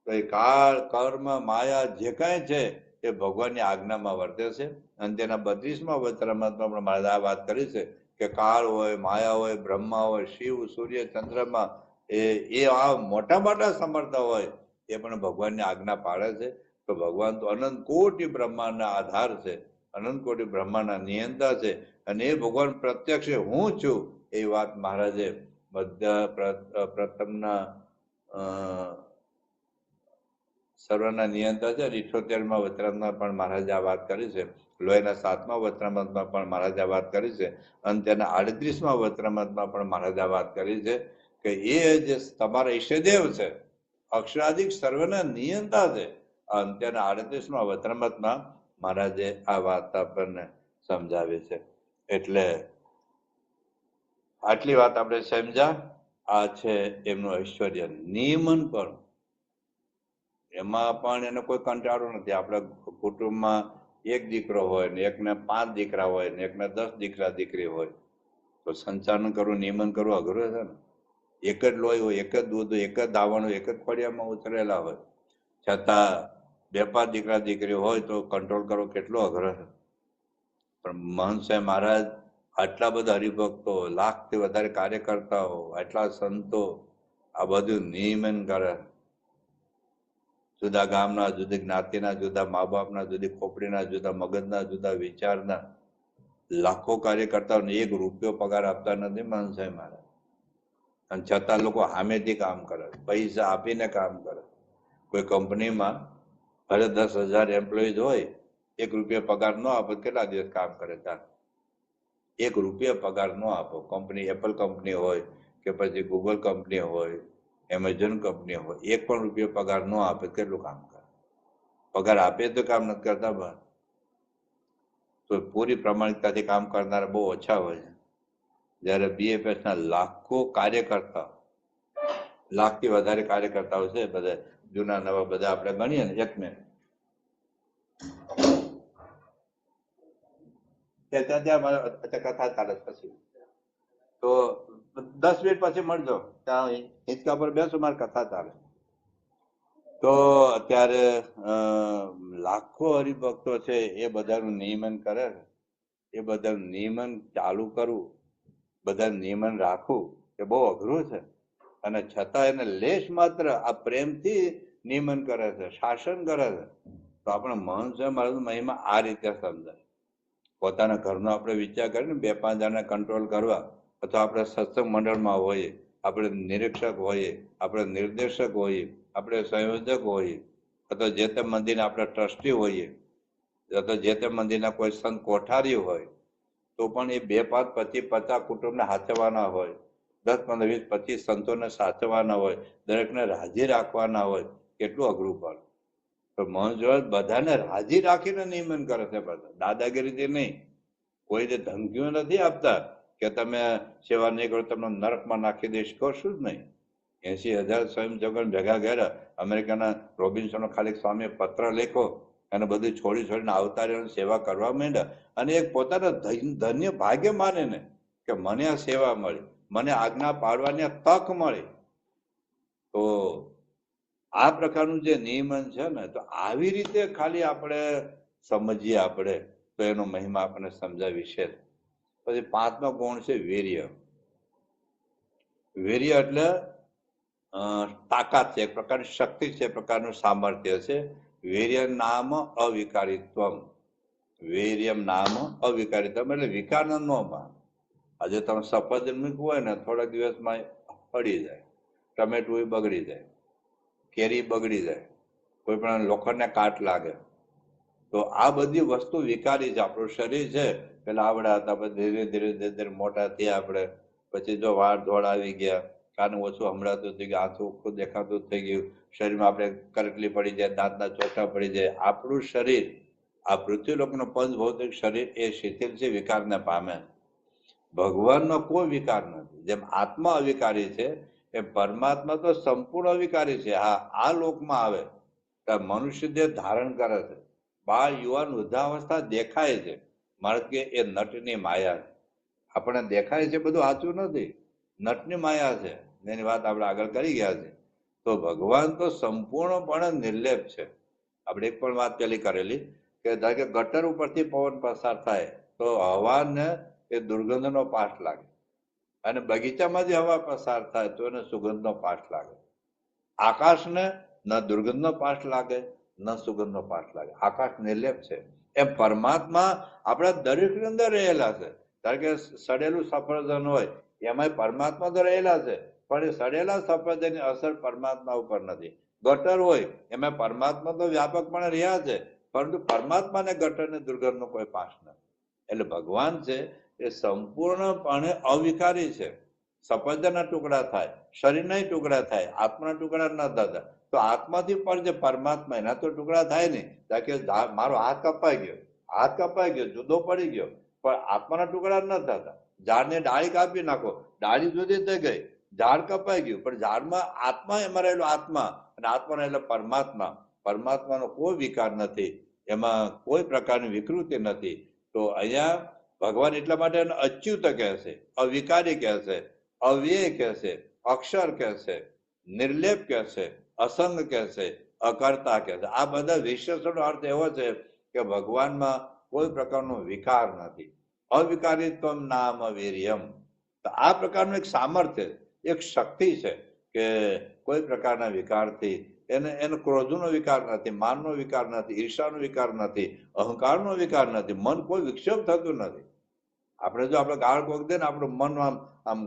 તો એ કાળ, કર્મ, માયા જે કાંઈ છે એ ભગવાનની આજ્ઞામાં વર્તે છે. અને તેના 32મા વચનામૃતમાં પણ મહારાજ આ વાત કરી છે કે કાળ હોય, માયા હોય, બ્રહ્મા હોય, શિવ, સૂર્ય, ચંદ્રમા એ આ મોટા મોટા સમર્થ હોય એ પણ ભગવાનની આજ્ઞા પાળે છે. તો ભગવાન તો અનંત કોટી બ્રહ્માંડના આધાર છે, અનંત કોટી બ્રહ્માંડના નિયંતા છે, અને એ ભગવાન પ્રત્યક્ષ હું છું એ વાત મહારાજે પ્રથમના સર્વના નિયંતા છે. 78મા વચનામૃતમાં પણ મહારાજે આ વાત કરી છે. લોહીના 7મા વચનામૃતમાં પણ મહારાજે આ વાત કરી છે. અને તેના 38મા વચનામૃતમાં પણ મહારાજે આ વાત કરી છે કે એ જે તમારા ઈષ્ટદેવ છે, અક્ષરાદિક સર્વના નિયંતા છે. અને તેના 38મા વચનામૃતમાં મહારાજે આ વાત આપણને સમજાવી છે. એટલે આટલી વાત આપણે સમજ્યા. આ છે એમનું ઐશ્વર્ય. નિયમન પણ એમાં પણ એને કોઈ કંટાળો નથી. આપણા કુટુંબમાં એક દીકરો હોય ને એકને 5 દીકરા હોય ને એકને 10 દીકરા દીકરી હોય તો સંચાલન કરવું, નિયમન કરવું અઘરું છે ને. એક જ લોહી હોય, એક જ દૂધ હોય, એક જ દાવણ હોય, એક જ ફળિયામાં ઉતરેલા હોય, છતાં 2-5 દીકરા દીકરી હોય તો કંટ્રોલ કરવો કેટલો અઘરો છે. પણ મહંત સાહેબ મહારાજ આટલા બધા હરિભક્તો, 1 લાખથી વધારે કાર્યકર્તાઓ, આટલા સંતો આ બધું નિયમન કરે. જુદા ગામના, જુદી જ્ઞાતિના, જુદા મા બાપના, જુદી ખોપડીના, જુદા મગજના, જુદા વિચારના લાખો કાર્યકર્તાઓને 1 રૂપિયો પગાર આપતા નથી મહંત સાહેબ મહારાજ. અને છતાં લોકો સામેથી કામ કરે, પૈસા આપીને કામ કરે. કોઈ કંપનીમાં ભલે 10,000 એમ્પ્લોઈઝ હોય, 1 રૂપિયો પગાર ન આપો કેટલા દિવસ કામ કરે? ત્યાં 1 રૂપિયો પગાર ન આપો. કંપની એપલ કંપની હોય કે પછી ગૂગલ કંપની હોય, એમેઝોન કંપની હોય, 1 પણ રૂપિયો પગાર ન આપે કેટલું કામ કરે? પગાર આપે તો કામ નથી કરતા. બસ તો પૂરી પ્રમાણિકતાથી કામ કરનારા બહુ ઓછા હોય છે. જયારે BFS ના લાખો કાર્યકર્તા, 1 લાખથી વધારે કાર્યકર્તાઓ છે, બધા જૂના નવા બધા આપણે ગણીએ ને. 1 મિનિટ કથા ચાલે પછી તો 10 મિનિટ પછી મળજો. ત્યાં હિંચકા પર બેસો, મારી કથા ચાલે. તો અત્યારે લાખો હરિભક્તો છે એ બધાનું નિયમન કરે છે. એ બધાનું નિયમન ચાલુ કરવું, બધા નિયમન રાખવું એ બહુ અઘરું છે. અને છતાં એને લેશ માત્ર આ પ્રેમથી નિયમન કરે છે, શાસન કરે છે. તો આપણે મહંત સાહેબ મહારાજનો મહિમા આ રીતે સમજાય. પોતાના ઘરનો આપણે વિચાર કરીને 2-5 જણાને કંટ્રોલ કરવા, અથવા આપણે સત્સંગ મંડળમાં હોઈએ, આપણે નિરીક્ષક હોઈએ, આપણે નિર્દેશક હોઈએ, આપણે સંયોજક હોઈએ, અથવા જે તે મંદિરના આપણે ટ્રસ્ટી હોઈએ, અથવા જે તે મંદિરના કોઈ સંત કોઠારી હોય, તો પણ એ 2, 5, 25, 50 કુટુંબને સાચવવાના હોય, 10, 15, 20, 25 સંતોને સાચવવાના હોય, દરેકને રાજી રાખવાના હોય. કેટલું અઘરું પડે. તો મહંત બધાને રાજી રાખીને નિયમન કરે છે. બધા દાદાગીરીથી નહીં. કોઈને ધમકીઓ નથી આપતા કે તમે સેવા નહીં કરો તમને નરકમાં નાખી દઈશ, કરશું જ નહીં. 80,000 સ્વયંસેવકોને ભેગા કર્યા. અમેરિકાના રોબિન્સનનો ખાલી સ્વામી પત્ર લખ્યો અને બધું છોડીને અવતારીઓની સેવા કરવા માંડ્યા. અને એક પોતાના ધન્ય ભાગ્ય માને ને કે મને આ સેવા મળી, મને આજ્ઞા પાડવાની આ તક મળી. તો આ પ્રકારનું જે નિયમન છે ને, તો આવી રીતે ખાલી આપણે સમજીએ આપણે તો એનો મહિમા આપણને સમજાવી છે. પછી 5મો ગુણ છે વીર્ય. વીર્ય એટલે તાકાત છે, એક પ્રકારની શક્તિ છે, એક પ્રકારનું સામર્થ્ય છે. વીર્ય નામ અવિકારીત્વમ. વીર્યમ નામ અવિકારીત્વમ એટલે વિકારના ન પામે. આજે તમે સફરજન મૂકવું હોય ને, થોડા દિવસમાં પડી જાય. ટમેટું બગડી જાય, કેરી બગડી જાય, કોઈ પણ લોખંડને કાટ લાગે. તો આ બધી વસ્તુ વિકારી છે. આપણું શરીર છે પેલા આવડા હતા, ધીરે ધીરે મોટા થયા આપણે. પછી જો વાળ ધોળ આવી ગયા, કાન ઓછું સંભળાતું થઈ ગયું, આંખું ઓછું દેખાતું થઈ ગયું, શરીરમાં આપણે કરકલી પડી જાય, દાંતના ચોટા પડી જાય. આપણું શરીર, આ પૃથ્વીલોકનું પંચભૌતિક શરીર એ શિથિલ છે, વિકારને પામે. ભગવાનનો કોઈ વિકાર નથી. જેમ આત્મા અવિકારી છે એ પરમાત્મા તો સંપૂર્ણ અવિકારી છે. હા, આ લોકમાં આવે તો મનુષ્ય દેહ ધારણ કરે છે. બાળ, યુવાન, વૃદ્ધાવસ્થા દેખાય છે. મારે કે એ નટની માયા છે. આપણને દેખાય છે બધું સાચું નથી, નટની માયા છે. એની વાત આપણે આગળ કરી ગયા છે. તો ભગવાન તો સંપૂર્ણપણે નિર્લેપ છે. આપણે એક પણ વાત પેલી કરેલી કે ધારો કે ગટર ઉપરથી પવન પસાર થાય તો હવાને એ દુર્ગંધનો પાઠ લાગે, અને બગીચામાંથી હવા પસાર થાય તો એને સુગંધનો પાઠ લાગે. આકાશને ન દુર્ગંધનો પાઠ લાગે ન સુગંધનો પાઠ લાગે. આકાશ નિર્લેપ છે. એમ પરમાત્મા આપણા દરેકની અંદર રહેલા છે. ધારો કે સડેલું સફરજન હોય એમાં પરમાત્મા તો રહેલા છે, પણ એ સડેલા સફરજનની અસર પરમાત્મા ઉપર નથી. ગટર હોય એમાં પરમાત્મા તો વ્યાપકપણે રહ્યા છે, પરંતુ પરમાત્માને ગટરને દુર્ગંધનો કોઈ પાસ નથી. એટલે ભગવાન છે એ સંપૂર્ણપણે અવિકારી છે. સફરજનના ટુકડા થાય, શરીરના ટુકડા થાય, આત્માના ટુકડા ન થતા. તો આત્માથી પર જે પરમાત્મા એના તો ટુકડા થાય નહીં. કે મારો હાથ કપાઈ ગયો જુદો પડી ગયો, પણ આત્માના ટુકડા ન થતા. ઝાડને ડાળી કાપી નાખો, ડાળી જુદી થઈ ગઈ, ઝાડ કપાઈ ગયું, પણ ઝાડમાં આત્મા એમાં રહેલો આત્મા, અને આત્મા રહેલો પરમાત્મા. પરમાત્માનો કોઈ વિકાર નથી, એમાં કોઈ પ્રકારની વિકૃતિ નથી. તો અહીંયા ભગવાન એટલા માટે અચ્યુત કહે છે, અવિકારી કહે છે, અવ્યય કહે છે, અક્ષર કહે છે, નિર્લેપ કહે છે, અસંગ કહે છે, અકર્તા કહે છે. આ બધા વિશેષણનો અર્થ એવો છે કે ભગવાનમાં કોઈ પ્રકારનો વિકાર નથી. અવિકારીત્વમ નામ વીર્યમ. તો આ પ્રકારનું એક સામર્થ્ય, એક શક્તિ છે કે કોઈ પ્રકારના વિકારથી એને ક્રોધનો વિકાર નથી, માનનો વિકાર નથી, ઈર્ષાનો વિકાર નથી, અહંકારનો વિકાર નથી, મન કોઈ વિક્ષેપ થતું નથી. આપણે જો આપણે ગાળ કોક દે ને આપણું મન આમ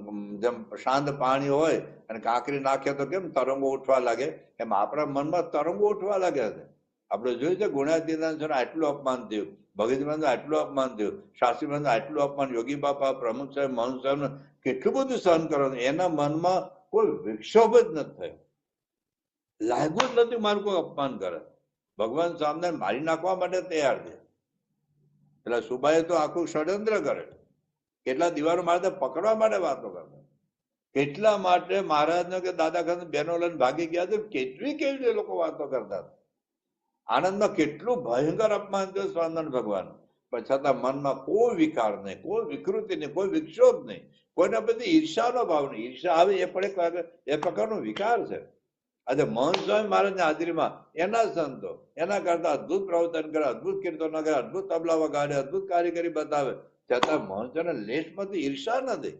જેમ શાંત પાણી હોય અને કાંકરી નાખે તો કેમ તરંગો ઉઠવા લાગે, એમ આપણા મનમાં તરંગો ઉઠવા લાગે છે. આપણે જોયું છે ગુણાતીતાન આટલું અપમાન થયું, ભગતમાં આટલું અપમાન થયું, શાસ્ત્રીમાં આટલું અપમાન, યોગી બાપા, પ્રમુખ સાહેબ, મહંત સાહેબ કેટલું બધું સહન કરવાનું, એના મનમાં કોઈ વિક્ષોભ જ નથી થયો. લાગ્યું જ નથી મારું કોઈ અપમાન કરે. ભગવાન સામને મારી નાખવા માટે તૈયાર છે. એટલે સુબાએ તો આખું ષડયંત્ર કરે, કેટલા દિવારો મારે પકડવા માટે વાતો કરતા, કેટલા માટે મહારાજને કે દાદા ખાન બેનો લઈને ભાગી ગયા છે, કેવી લોકો વાતો કરતા. આનંદમાં કેટલું ભયંકર અપમાન થયું સ્વામિનારાયણ ભગવાન, પણ છતાં મનમાં કોઈ વિકાર નહીં, કોઈ વિકૃતિ નહીં, કોઈ વિક્ષોભ નહીં, કોઈના પ્રત્યે ઈર્ષાનો ભાવ નહીં. ઈર્ષા આવે એ પણ એ પ્રકારનો વિકાર છે. આજે મહંત સ્વામી મહારાજની હાજરીમાં એના સંતો એના કરતા અદભુત પ્રવચન કરે, અદભુત કીર્તનો કરે, અદભુત તબલા વગાડે, અદભુત કારીગરી બતાવે, છતાં મહંતોને લેશમાંથી ઈર્ષા નથી,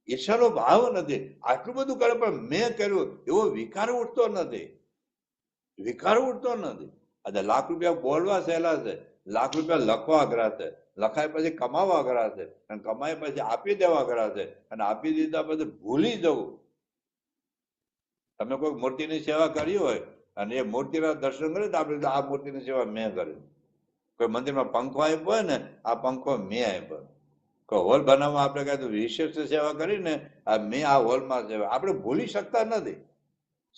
ઈર્ષાનો ભાવ નથી. આટલું બધું કરે પણ મેં કર્યું એવો વિકાર ઉઠતો નથી, વિકાર ઉઠતો નથી. આજે લાખ રૂપિયા બોલવા સહેલા છે, લાખ રૂપિયા લખવા અઘરા છે, લખાય પછી કમાવા અઘરા છે, અને કમાય પછી આપી દેવા અઘરા છે, અને આપી દીધા પછી ભૂલી જવું. તમે કોઈ મૂર્તિની સેવા કરી હોય અને એ મૂર્તિના દર્શન કરે તો આપણે આ મૂર્તિની સેવા મેં કરી. કોઈ મંદિરમાં પંખો આપ્યો હોય ને, આ પંખો મેં આપ્યો. કોઈ હોલ બનાવવા આપણે કહે તો વિશેષ સેવા કરીને આ મેં આ હોલમાં સેવા. આપણે ભૂલી શકતા નથી.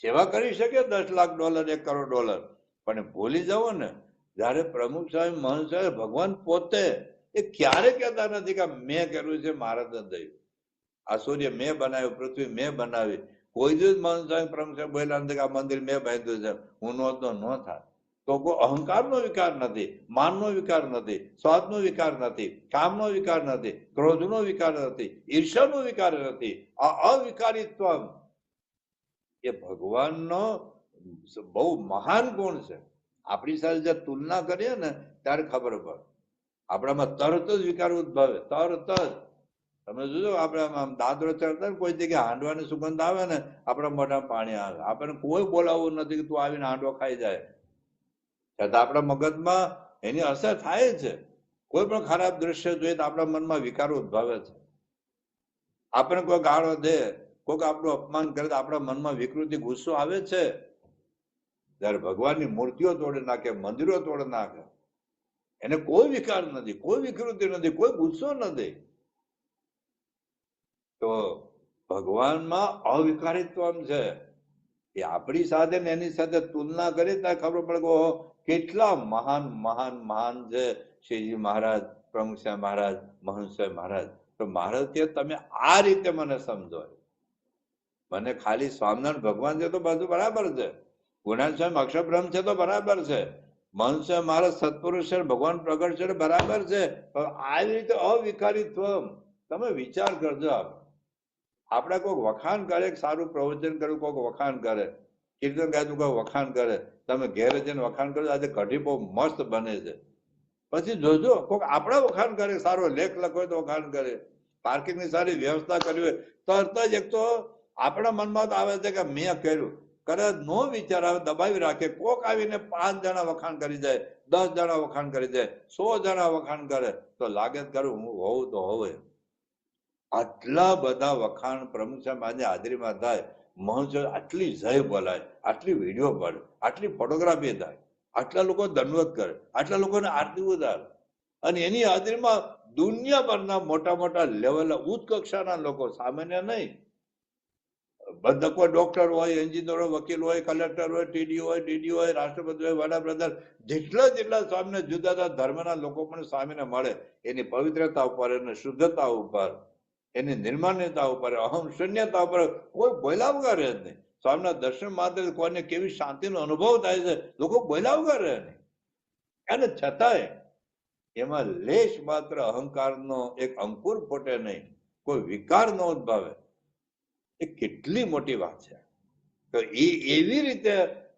સેવા કરી શકીએ $10 લાખ, $1 કરોડ, પણ ભૂલી જવો ને. જયારે પ્રમુખ સાહેબ, મહંત સાહેબ, ભગવાન પોતે એ ક્યારે કહેતા નથી કે મેં કર્યું છે, મહારાજ દઈ. આ સૂર્ય મેં બનાવ્યું, પૃથ્વી મેં બનાવી. કોઈ દિવસ મહંત સાહેબ, પ્રમુખ સાહેબ બોલ્યા નથી કે આ મંદિર મેં બાંધ્યું છે, હું નહોતો ન થાય. તો કોઈ અહંકારનો વિકાર નથી, માનનો વિકાર નથી, સ્વાદનો વિકાર નથી, કામનો વિકાર નથી, ક્રોધનો વિકાર નથી, ઈર્ષાનો વિકાર નથી. આ અવિકારીત્વ એ ભગવાનનો બહુ મહાન ગુણ છે. આપણી સાથે જે તુલના કરીએ ને ત્યારે ખબર પડે. આપણામાં તરત જ વિકાર ઉદ્ભવે, તરત જ. તમે જોજો આપણે આમ દાદરો ચડતા ને કોઈ જગ્યાએ હાંડવાની સુગંધ આવે ને આપણા મોઢામાં પાણી આવે. આપણને કોઈ બોલાવવું નથી કે તું આવીને હાંડવો ખાઈ જાય, છતાં આપણા મગજમાં એની અસર થાય છે. કોઈ પણ ખરાબ દ્રશ્ય જોઈએ તો આપણા મનમાં વિકારો ઉદ્ભવે છે. આપણને કોઈ ગાળો દે, કોઈક આપણું અપમાન કરે તો આપણા મનમાં વિકૃતિ, ગુસ્સો આવે છે. જયારે ભગવાનની મૂર્તિઓ તોડી નાખે, મંદિરો તોડી નાખે, એને કોઈ વિકાર નથી, કોઈ વિકૃતિ નથી, કોઈ ગુસ્સો નથી. તો ભગવાનમાં અવિકારીત્વ છે. એ આપણી સાથે ને એની સાથે તુલના કરી ત્યારે ખબર પડે કે કેટલા મહાન મહાન મહાન છે શ્રીજી મહારાજ, પ્રમુખ સાહેબ મહારાજ, મહંત સાહેબ મહારાજ. તો મહારાજ કે તમે આ રીતે મને સમજો. મને ખાલી સ્વામિનારાયણ ભગવાન છે તો બધું બરાબર છે, ગુણાન સ્વામી અક્ષરબ્રહ્મ છે તો બરાબર છે, મહંત સાહેબ મહારાજ સત્પુરુષ છે, ભગવાન પ્રગટ છે બરાબર છે. આવી રીતે અવિકારીત્વ તમે વિચાર કરજો. આપણે કોઈક વખાણ કરે, સારું પ્રવચન કર્યું, કોઈક વખાણ કરે, કીર્તન ગાયતું કોઈ વખાણ કરે, તમે ઘેર જઈને વખાણ કરો આજે કઢી બહુ મસ્ત બને છે, પછી જોજો કોઈક આપણા વખાણ કરે, સારો લેખ લખ્યો તો વખાણ કરે, પાર્કિંગની સારી વ્યવસ્થા કરી હોય, તરત જ એક તો આપણા મનમાં તો આવે છે કે મેં કર્યું, કરે નો વિચાર આવે, દબાવી રાખે. કોક આવીને 5 જણા વખાણ કરી જાય, 10 જણા વખાણ કરી જાય, 100 જણા વખાણ કરે તો લાગે કરું હું હોઉં તો હોવે. આટલા બધા વખાણ પ્રમુખ સાહેબ આજે હાજરીમાં થાય, મહંત આટલી જય બોલાય, આટલી વિડીયો પડે, આટલી ફોટોગ્રાફી થાય, આટલા લોકો દંડવત કરે, આટલા લોકોને આરતી ઉતારે, અને એની હાજરીમાં દુનિયાભરના મોટા મોટા લેવલ ઉચ્ચ કક્ષાના લોકો, સામાન્ય નહીં, બધા કોઈ ડોક્ટર હોય, એન્જિનિયર હોય, વકીલ હોય, કલેક્ટર હોય, ટીડીઓ હોય, ડીડીઓ હોય, રાષ્ટ્રપતિ હોય, વડાપ્રધાન, જેટલા સ્વામીને જુદા જુદા ધર્મના લોકો પણ સ્વામીને મળે, એની પવિત્રતા ઉપર, એની શુદ્ધતા ઉપર, એની નિર્માણ્યતા ઉપર, અહમ શૂન્યતા ઉપર કોઈ બોલ્યા વગર રહે નહીં. સ્વામીના દર્શન માત્ર કોઈને કેવી શાંતિનો અનુભવ થાય છે, લોકો બોલ્યા વગર રહે નહીં. અને છતાંય એમાં લેશ માત્ર અહંકારનો એક અંકુર ફૂટે નહીં, કોઈ વિકાર ન ઉદ્ભવે. એ કેટલી મોટી વાત છે. તો એ એવી રીતે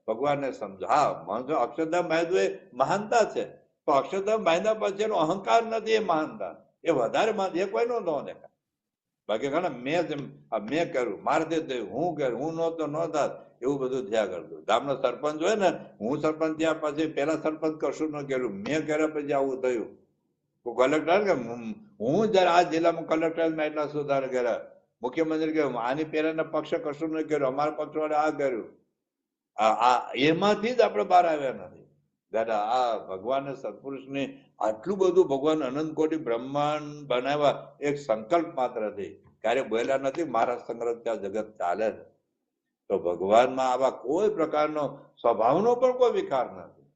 ભગવાનને સમજો. હા, માણસો અક્ષરધામ બાંધવું એ મહાનતા છે, તો અક્ષરધામ બાંધ્યા પછી એનો અહંકાર નથી, એ મહાનતા, એ વધારે એ કોઈનો ન દેખાય. બાકી ઘણા મેં કર્યું, મારે થયું, હું કર્યું, હું નહોતો ન થાત, એવું બધું થયા કરતું. ગામનો સરપંચ હોય ને, હું સરપંચ થયા પછી પેલા સરપંચ કશું ન કર્યું, મેં કર્યા પછી આવું થયું. કલેક્ટર કે હું જયારે આ જિલ્લામાં કલેક્ટરમાં એટલા સુધાર કર્યા, મુખ્યમંત્રી કે આની પેલાના પક્ષે કશું નહીં કર્યું, અમારા પક્ષ વાળે આ કર્યું. એમાંથી જ આપણે બહાર આવ્યા નથી દાદા. આ ભગવાન સત્પુરુષની આટલું બધું ભગવાન અનંત કોટી બ્રહ્માંડ બનાવ્યા એક સંકલ્પ માત્ર થી, ક્યારે બોલ્યા નથી, મારા સંગ્રહ ત્યાં જગત ચાલે છે. તો ભગવાનમાં આવા કોઈ પ્રકારનો સ્વભાવનો પણ કોઈ વિકાર નથી.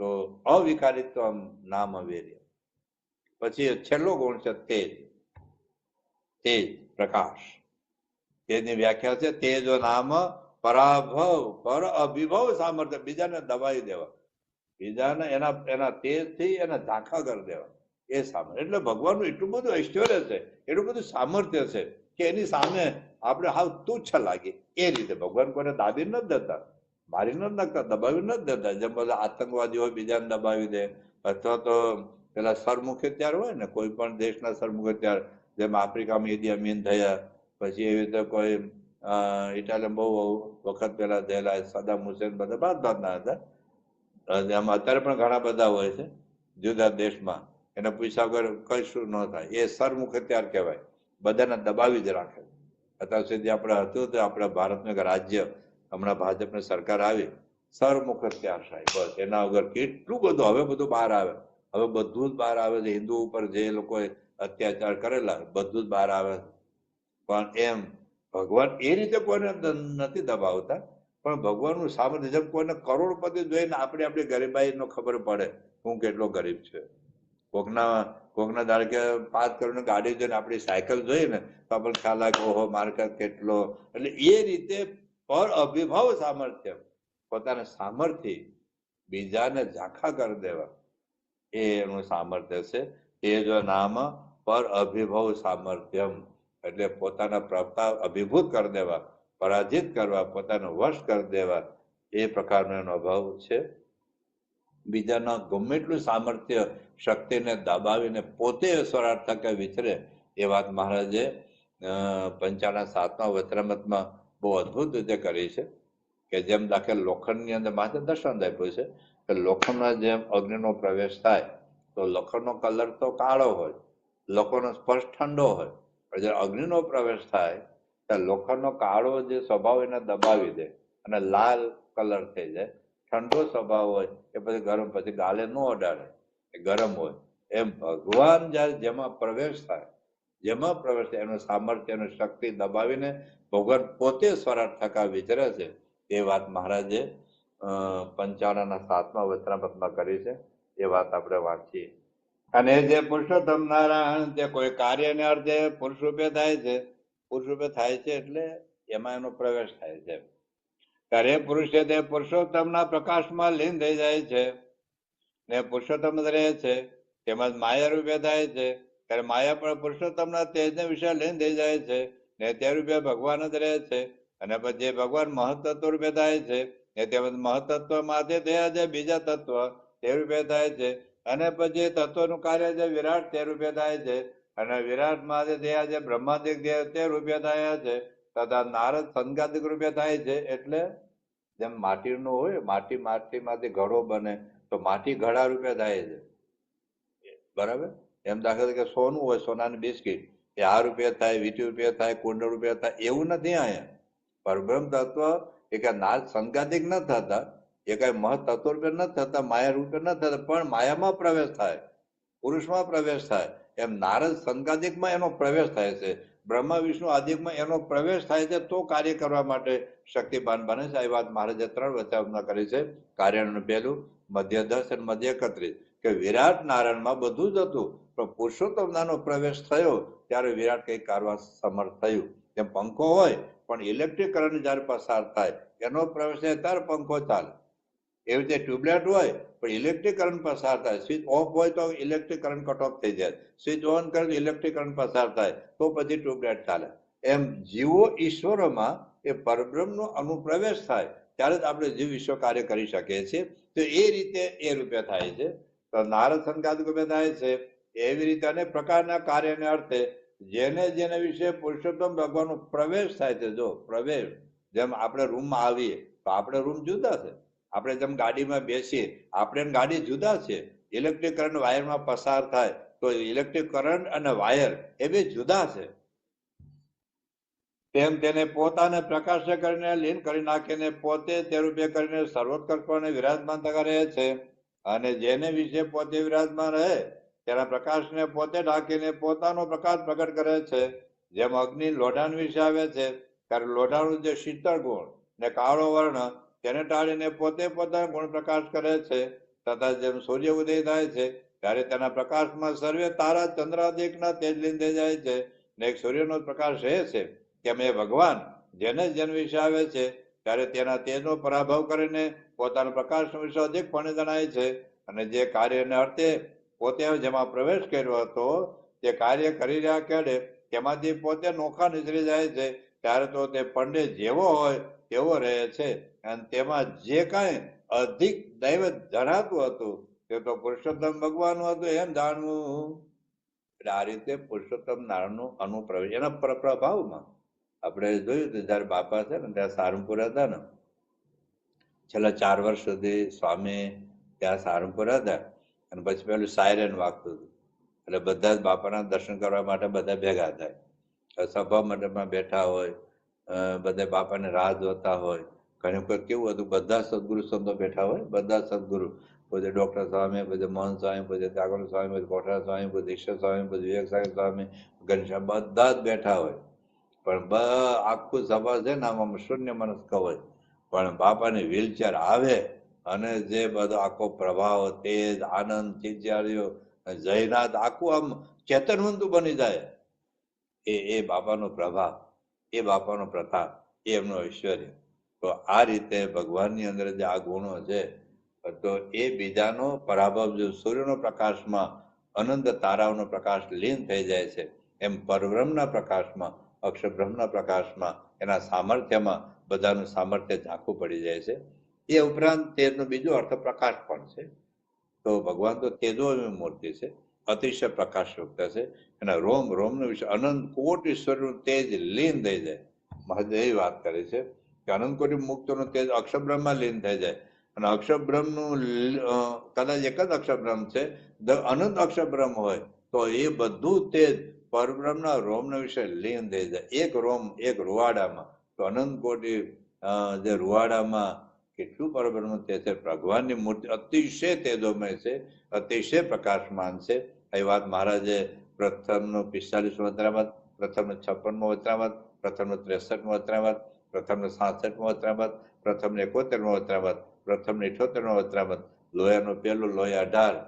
તો અવિકારિત્વ નામ અવેર્ય. પછી છેલ્લો ગુણ છે તેજ. તેજ પ્રકાશ, તેજની વ્યાખ્યા છે તેજો નામ પરાભવ, પર અભિભવ સામર્થ્ય, બીજાને દબાવી દેવા, બીજાને એના તેજથી એને ઝાંખા કરી દેવા, એ સામર્થ્ય. એટલે ભગવાનનું એટલું બધું ઐશ્વર્ય છે, એટલું બધું સામર્થ્ય છે કે એની સામે આપણે હાવ તુચ્છ લાગીએ. એ રીતે ભગવાન કોઈને દાબી નથી દેતા, મારી નથી નાખતા, દબાવી નથી દેતા. જેમ બધા આતંકવાદી હોય બીજાને દબાવી દે, અથવા તો પેલા સરમુખત્યાર હોય ને, કોઈ પણ દેશના સરમુખત્યાર, જેમ આફ્રિકામાં ઈદી અમીન થયા, પછી એવી રીતે કોઈ ઇટાલીમાં બહુ વખત પેલા થયેલા સદામ હુસેન, બધા ભાતના હતા. એમાં અત્યારે પણ ઘણા બધા હોય છે જુદા દેશમાં, એને પૈસા વગર કશું ન થાય, એ સરમુખત્યાર કહેવાય, બધાને દબાવી જ રાખે. અત્યાર સુધી આપણે હતું તો આપણા ભારતનું એક રાજ્ય, હમણાં ભાજપની સરકાર આવી, સરમુખત્યાર સાહેબ, બસ એના વગર કેટલું બધું, હવે બધું બહાર આવે, હવે બધું જ બહાર આવે છે. હિન્દુ ઉપર જે લોકોએ અત્યાચાર કરેલા બધું જ બહાર આવે. પણ એમ ભગવાન એ રીતે કોઈને નથી દબાવતા, પણ ભગવાનનું સામર્થ્ય, જેમ કોઈને કરોડપતિ જોઈને આપણી ગરીબાઈ નો ખબર પડે, હું કેટલો ગરીબ છે. કોકના ધારે કે 5 કરોડની ગાડી જોઈને આપણી સાયકલ જોઈએ ને તો આપણને ખ્યાલ આવે કે ઓહો માર્કેટ કેટલો. એટલે એ રીતે પર અભિભાવ સામર્થ્ય, પોતાના સામર્થ્ય બીજાને ઝાંખા કરી દેવા, એ એનું સામર્થ્ય છે. એ જો નામ પર અભિભવ સામર્થ્યમ, એટલે પોતાના પ્રતાપ અભિભૂત કરી દેવા, પરાજિત કરવા, પોતાનો વશ કરી દેવા, એ પ્રકારનો એનો અભાવ છે. બીજાના ગમે એટલું સામર્થ્ય શક્તિને દબાવીને પોતે સ્વરાર્થક વિચરે, એ વાત મહારાજે 55 વચનામૃતમાં બહુ અદભુત રીતે કરી છે. કે જેમ દાખલ લોખંડની અંદર માથે દર્શન આપ્યું છે કે લોખંડમાં જેમ અગ્નિનો પ્રવેશ થાય તો લોખંડનો કલર તો કાળો હોય, લોકોનો સ્પર્શ ઠંડો હોય, પણ જ્યારે અગ્નિનો પ્રવેશ થાય ત્યારે લોખંડનો કાળો જે સ્વભાવ એને દબાવી દે અને લાલ કલર થઈ જાય. ઠંડો સ્વભાવ હોય એ પછી ગરમ, પછી ગાલે ન અડાડે, એ ગરમ હોય. એમ ભગવાન જયારે જેમાં પ્રવેશ થાય એનું સામર્થ્ય, એનું શક્તિ દબાવીને ભગવાન પોતે સ્વરાર્થક વિચરે છે. એ વાત મહારાજે 55 વચનામૃતમાં કરી છે. એ વાત આપણે વાંચીએ. અને જે પુરુષોત્તમ નારાયણ તે કોઈ કાર્યને અર્થે પુરુષ રૂપે થાય છે, પુરુષ રૂપે થાય છે એટલે એમાં એનો પ્રવેશ થાય છે. ત્યારે પુરુષ છે તે પુરુષોત્તમના પ્રકાશમાં લીન થઈ જાય છે ને પુરુષોત્તમ રહે છે. તેમજ માયા રૂપે થાય છે ત્યારે માયા પણ પુરુષોત્તમના તેજને વિશે લીન થઈ જાય છે ને તે રૂપે ભગવાન જ રહે છે. અને પછી ભગવાન મહત્તત્વ રૂપે થાય છે ને તેમજ મહત્તત્વ માથે થયા છે બીજા તત્વ તે રૂપે થાય છે અને પછી તત્વનું કાર્ય છે વિરાટ તે રૂપે થાય છે, અને વિરાટમાં જે દેહ છે બ્રહ્માંડિક દેહ તે રૂપે થાય છે, તથા નારદ સંગાતિક રૂપે થાય છે. એટલે જેમ માટીનું હોય, માટીમાંથી ઘડો બને તો માટી ઘડા રૂપે થાય છે, બરાબર. એમ દાખલા તરીકે સોનું હોય, સોનાની બિસ્કીટ એ આ રૂપે થાય, વીટી રૂપે થાય, કુંડ રૂપે થાય, એવું નથી. અહીંયા પરબ્રહ્મ તત્વ એ કઈ નાદ સંગાતિક ન થતા, એ કઈ મહત તત્વ રૂપે ન થતા, માયા રૂપે ન થતા, પણ માયામાં પ્રવેશ થાય, પુરુષમાં પ્રવેશ થાય. એમ નારદ સંગાતિકમાં એનો પ્રવેશ થાય છે, બ્રહ્મા વિષ્ણુ આદિકમાં એનો પ્રવેશ થાય છે, તો કાર્ય કરવા માટે શક્તિપાન બને છે. આ વાત મહારાજે 3 વચનમાં કરી છે. કાર્યનું પહેલું, મધ્ય 10 અને મધ્ય 31, કે વિરાટ નારાયણમાં બધું જ હતું, પણ પુરુષોત્તમનો પ્રવેશ થયો ત્યારે વિરાટ કંઈક કરવા સમર્થ થયું. જેમ પંખો હોય પણ ઇલેક્ટ્રિક કરંટ જયારે પસાર થાય એનો પ્રવેશ થાય ત્યારે પંખો ચાલે. એવી રીતે ટ્યુબલાઇટ હોય પણ ઇલેક્ટ્રિક કરંટ પસાર થાય, સ્વિચ ઓફ હોય તો ઇલેક્ટ્રિક કરંટ કટ ઓફ થઈ જાય, સ્વિચ ઓન કરે તો ઇલેક્ટ્રિક કરંટ પસાર થાય તો પછી ટ્યુબલાઇટ ચાલે. એમ જીવો ઈશ્વરમાં એ પરબ્રહ્મનો અનુપ્રવેશ થાય ત્યારે જ આપણે જીવ વિશ્વ કાર્ય કરી શકીએ છીએ. તો એ રીતે એ રૂપે થાય છે. તો નારદ સંગાતિક રૂપે થાય છે. એવી રીતે અનેક પ્રકારના કાર્યને અર્થે જેને જેને વિશે પુરુષોત્તમ ભગવાનનો પ્રવેશ થાય છે. જો પ્રવેશ, જેમ આપણે રૂમમાં આવીએ તો આપણે રૂમ જુદા છે, આપણે જેમ ગાડીમાં બેસીએ આપણે ગાડી જુદા છે. ઇલેક્ટ્રિક કરંટ વાયરમાં પસાર થાય તો ઇલેક્ટ્રિક કરંટ અને વાયર એ બે જુદા છે. તેમ તેને પોતાને પ્રકાશ કરીને લીન કરી નાખીને પોતે તે રૂપે કરીને સર્વોત્કર્ષપણે વિરાજમાન રહે છે. અને જેને વિશે પોતે વિરાજમાન રહે તેના પ્રકાશને પોતે ઢાંકીને પોતાનો પ્રકાશ પ્રગટ કરે છે. જેમ અગ્નિ લોઢાણ વિશે આવે છે ત્યારે લોઢાનું જે શીતળ ગુણ ને કાળો વર્ણ તેને ટાળીને પોતે પોતાનો ગુણ પ્રકાશ કરે છે. તથા જેમ સૂર્ય ઉદય થાય છે ત્યારે તેના પ્રકાશમાં સર્વે તારા ચંદ્રાદિકના તેજ લીન થઈ જાય છે, ને એક સૂર્યનો પ્રકાશ રહે છે. તેમ એ ભગવાન જેને જન વિશે આવે છે ત્યારે તેના તેજનો પરાભવ કરીને પોતાનો પ્રકાશ વિશે અધિકપણે જણાય છે. અને જે કાર્યને અર્થે પોતે જેમાં પ્રવેશ કર્યો હતો તે કાર્ય કરી રહ્યા કેડે તેમાંથી પોતે નોખા નીકળી જાય છે. ત્યારે તો તે પંડિત જેવો હોય તેવો રહે છે, અને તેમાં જે કાંઈ અધિક દૈવત જણાતું હતું તે તો પુરુષોત્તમ ભગવાનનું હતું એમ જાણવું. એટલે આ રીતે પુરુષોત્તમ નારાયણનું અનુપ્રવેશ એના પ્રભાવમાં આપણે જોયું હતું જયારે બાપા છે ને ત્યાં સારંગપુર હતા ને, છેલ્લા 4 વર્ષ સુધી સ્વામી ત્યાં સારંગપુર હતા, અને પછી પેલું સાયરન વાગતું હતું એટલે બધા જ બાપાના દર્શન કરવા માટે બધા ભેગા થાય. સભા મંડપમાં બેઠા હોય, બધા બાપાને રાહ જોતા હોય. ઘણી વખત કેવું હતું, બધા સદગુરુ સંતો બેઠા હોય, બધા સદગુરુ, પછી ડોક્ટર સ્વામી, પછી મોહન સ્વામી, પછી ત્યાગોર સ્વામી, પછી કોઠાર સ્વામી, પછી દીક્ષા સ્વામી, પછી વિવેક સ્વામી, ઘનશ્યામ, બધા જ બેઠા હોય. પણ આખું સભા છે ને આમાં શૂન્ય મનસ્ક હોય, પણ બાપાની વ્હીલચેર આવે અને જે બધો આખો પ્રભાવ, તેજ, આનંદ, ચિંચાર્યો, જયનાથ આખું આમ ચેતનવંતું બની જાય. એ બાપાનો પ્રભાવ, એ બાપાનો પ્રતાપ, એ એમનો ઐશ્વર્ય. તો આ રીતે ભગવાનની અંદર જે આ ગુણો છે તો એ બીજાનો પરાભવ, જો સૂર્યનો પ્રકાશમાં અનંત તારાઓનો પ્રકાશ લીન થઈ જાય છે એમ પરબ્રહ્મના પ્રકાશમાં, અક્ષરબ્રહ્મના પ્રકાશમાં, એના સામર્થ્યમાં બધાનું સામર્થ્ય ઝાંખું પડી જાય છે. એ ઉપરાંત તેનો બીજો અર્થ પ્રકાશ પણ છે. તો ભગવાન તો તેજો મૂર્તિ છે, અતિશય પ્રકાશયુક્ત છે. એના રોમ રોમનો વિષય અનંત કોટ ઈશ્વરનું તેજ લીન થઈ જાય. મહાદેવ એવી વાત કરે છે કે અનંત કોટી મુક્તોનું તેજ અક્ષરબ્રહ્મમાં લીન થઈ જાય. અને અક્ષરબ્રહ્મનું કદાચ એક જ અક્ષરબ્રહ્મ છે, અનંત અક્ષરબ્રહ્મ હોય તો એ બધું તેજ પરબ્રહ્મના રોમનો વિષય લીન થઈ જાય. એક રોમ એક રૂવાડામાં, તો અનંત કોટી જે રૂવાડામાં કેટલું પરબ્રહ્મ તે છે. ભગવાનની મૂર્તિ અતિશય તેજોમય છે, અતિશય પ્રકાશમાન છે. એ વાત મહારાજે પ્રથમનો 45મો વચનામત, પ્રથમનો 56મો વચનામત, પ્રથમનો 63મો વચનામત, પ્રથમનો 67મો વચનામત, પ્રથમનો 71મો વચનામત, પ્રથમનો 78મો વચનામત, લોયાનો પહેલો, લોયા 18,